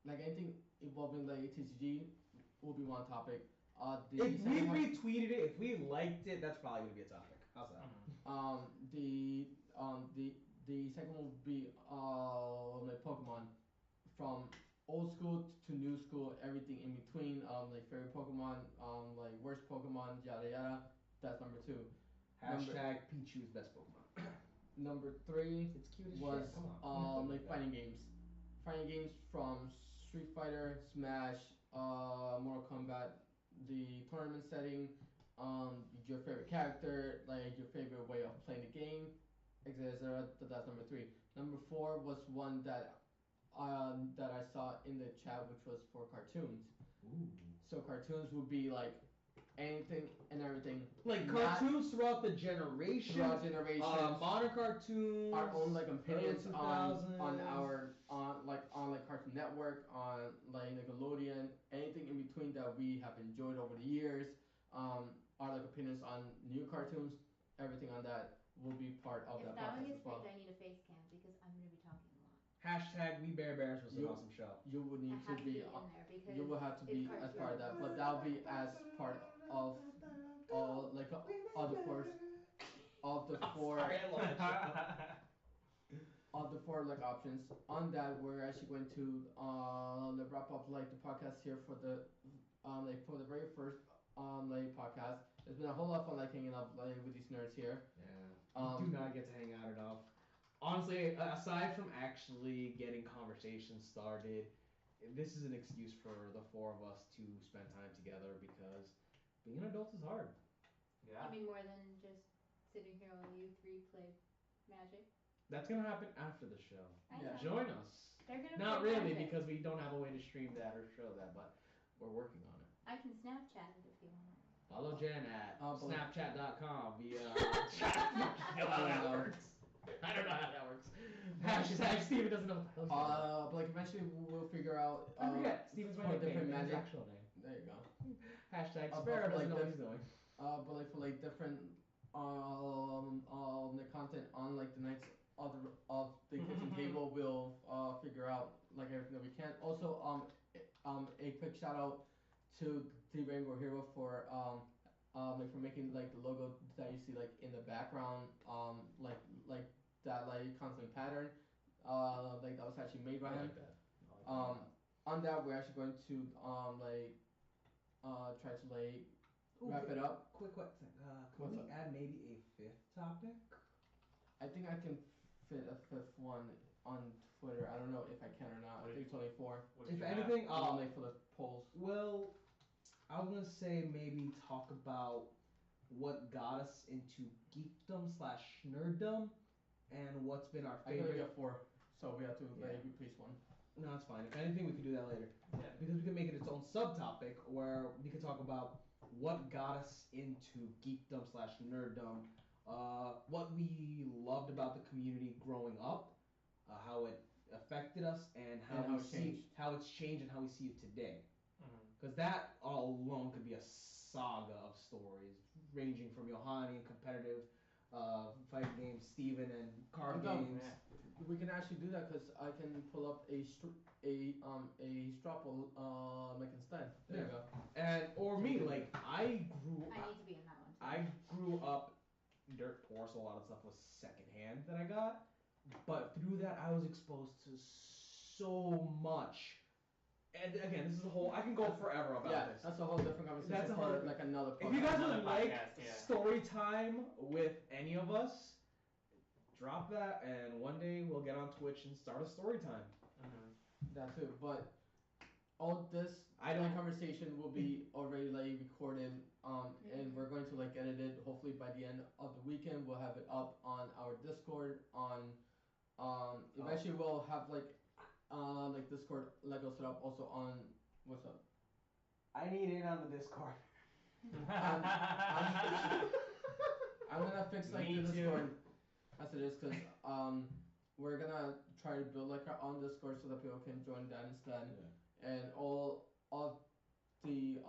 like anything involving like TCG will be one topic. The If we second one- retweeted it, if we liked it, that's probably gonna be a topic. How's that? the second one would be like Pokemon, from old school to new school, everything in between. Like favorite Pokemon, like worst Pokemon, yada yada. That's number 2. Hashtag Pichu's best Pokemon. Number 3 It's cute as was shit. Come on. like fighting games. Fighting games from Street Fighter, Smash, Mortal Kombat, the tournament setting, your favorite character, like your favorite way of playing the game, etc. That's number 3. Number 4 was one that I saw in the chat, which was for cartoons. Ooh. So cartoons would be like anything and everything. Like not cartoons throughout the generation. throughout generations. Modern cartoons. Our own like opinions early on 2000s. our on Cartoon Network, on like Nickelodeon, anything in between that we have enjoyed over the years. Our like opinions on new cartoons, everything on that will be part of If that that one podcast gets as well. picked, I need a face cam because I'm gonna be talking a lot. Hashtag We Bear Bears was an You- awesome show. You would I need have to be in there because you will have to it's be as part of that, but that'll be as part of like of the first of the 4 Sorry, I love that show. of the 4 like options. On that, we're actually going to wrap up like the podcast here for the very first like podcast. It's been a whole lot of fun like hanging out like with these nerds here. Yeah. We do not get to hang out enough. Honestly, aside from actually getting conversations started, this is an excuse for the 4 of us to spend time together because being an adult is hard. Yeah. I mean more than just sitting here while you 3 play Magic. That's gonna happen after the show. I Yeah. know. Join us. They're gonna Not play really, Magic. because we don't have a way to stream that or show that, but we're working on it. I can Snapchat it if you want. Follow Jen at believe- snapchat.com via I don't know how that works. I don't know how that works. Hashtag Steven doesn't know what the hell he's doing. But like eventually we'll figure out. I forget. Steven's my for nickname. different His magic. actual name. There you go. Hashtag but Sparrow doesn't like know what this- he's doing. But like for like different the content on like the nights of the kitchen table, we'll figure out like everything that we can. Also a quick shout out to the Rainbow Hero for like for making like the logo that you see like in the background, like that like constant pattern, like that was actually made by I him. like that. I like that. On that we're actually going to try to like wrap it up. Quick thing. What's Can we up? add maybe a fifth topic? I think I can fit a fifth one on Twitter. I don't know if I can or not. I think it's only 4. What did If you have? anything, Only for the polls. well, I was gonna say maybe talk about what got us into geekdom/nerddom and what's been our I can only favorite. get 4, so we have to Yeah. like replace one. No, it's fine. If anything, we could do that later. Yeah. Because we can make it its own subtopic where we could talk about what got us into geekdom/nerddom, what we loved about the community growing up, how it affected us, and how And we how it see changed. how it's changed and how we see it today. Mhm. Because that all alone could be a saga of stories, ranging from Johanny and competitive fighting games, Steven and card I'm done. games. Yeah. We can actually do that because I can pull up a Strapple like instead. There you Yeah. go. And or me, like I grew I need to be in that one. Too. I grew up dirt poor, so a lot of stuff was secondhand that I got. But through that, I was exposed to so much. And again, this is a whole. I can go forever about Yeah, this. that's a whole different conversation That's a for whole- like another podcast. If you guys Another would like podcast, yeah. story time with any of us, drop that, and one day we'll get on Twitch and start a story time. Mhm. That too, but all this I don't- conversation will be already like recorded, and we're going to like edit it. Hopefully by the end of the weekend, we'll have it up on our Discord. Eventually we'll have like Discord Lego set up also on what's up. I need in on the Discord. I'm gonna fix like Me the too. Discord as it is because we're gonna try to build like our own Discord so that people can join that instead. And all of the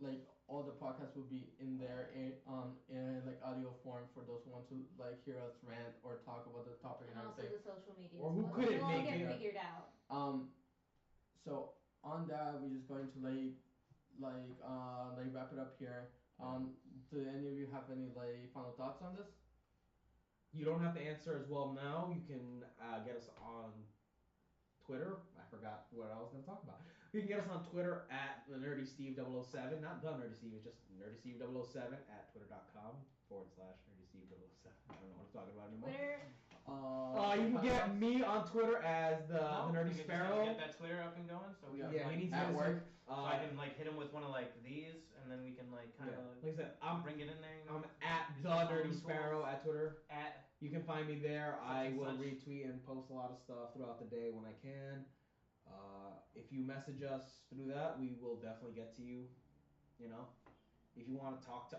like all the podcasts will be in there in like audio form for those who want to like hear us rant or talk about the topic And and also everything. the social media. Or who couldn't it'll all make get it. figured out. So on that we're just going to like wrap it up here. Do any of you have any like final thoughts on this? You don't have to answer as well now. You can get us on Twitter. I forgot what I was going to talk about. You can get us on Twitter at the NerdySteve007. Not the Nerdy Steve, it's just NerdySteve007 at twitter.com/NerdySteve007. I don't know what I'm talking about anymore. Twitter. You can get me on Twitter as the No, Nerdy we can just Sparrow. get that Twitter up and going, so we Yeah. can, Yeah, like, he needs at to work. so I can like hit him with one of like these, and then we can like kind of like I said, I'm bring it in there. You know? I'm at Use the the phone Nerdy tools. Sparrow at Twitter. At You can find me there. Such I and will such. retweet and post a lot of stuff throughout the day when I can. If you message us through that, we will definitely get to you. You know, if you want to talk to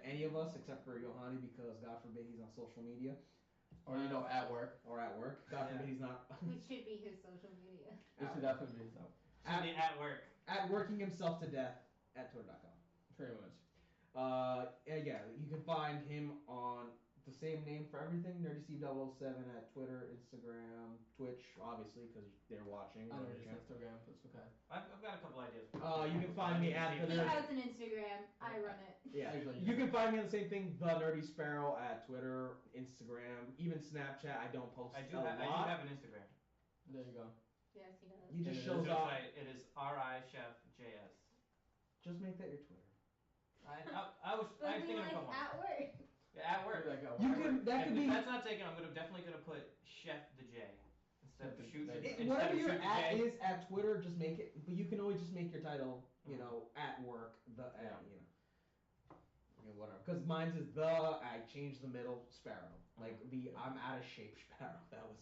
any of us except for Johanny, because God forbid he's on social media Or at work. or at work. God Yeah. forbid he's not Which should be his social media. It should definitely be so. should be at work. at working himself to death at twitter.com. Pretty much. And yeah, you can find him on the same name for everything, NerdySteve007 at Twitter, Instagram, Twitch, obviously, because they're watching. I know just Instagram, but it's okay. I've got a couple ideas. You can find me at He the has an Instagram. I run it. Yeah, Actually, you can find me on the same thing, the Nerdy Sparrow at Twitter, Instagram, even Snapchat. I don't post I do a have lot. an Instagram. There you go. Yes, he does. He just It shows It's off. website, it is RIChefJS. Just make that your Twitter. I was But be thinking like of putting one. at work. Yeah, at work. Like, You can. That could If be. that's not taken, I'm definitely gonna put Chef the J instead of shoot. Whatever your shoot the at J. is at Twitter, just make it. But you can always just make your title, you know, at work, the at, Yeah. you know. Yeah, whatever. Because mine's is the. I changed the middle Sparrow. Like the I'm out of shape Sparrow. That was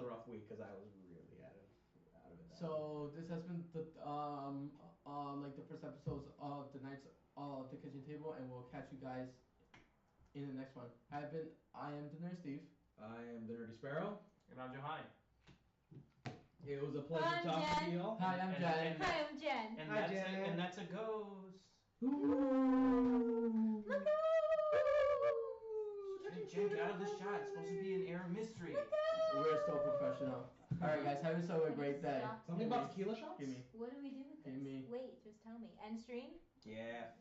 a rough week because I was really out So this has been the like the first episodes of the Knights of the Kitchen Table, and we'll catch you guys in the next one. I am the Nerd Steve. I am the Nerdy Sparrow. And I'm Johanny. It was a pleasure I'm talking Jen. to you all. Hi, I'm Jen. Hi, I'm Jen. And Hi, that's Jen. and that's a ghost. Jen, get out of the shot. It's supposed to be an air of mystery. We're so professional. Alright guys, have yourself a great day. Stop. Something about tequila shots? Give me. What do we do with Give this? me. Wait, just tell me. End stream? Yeah.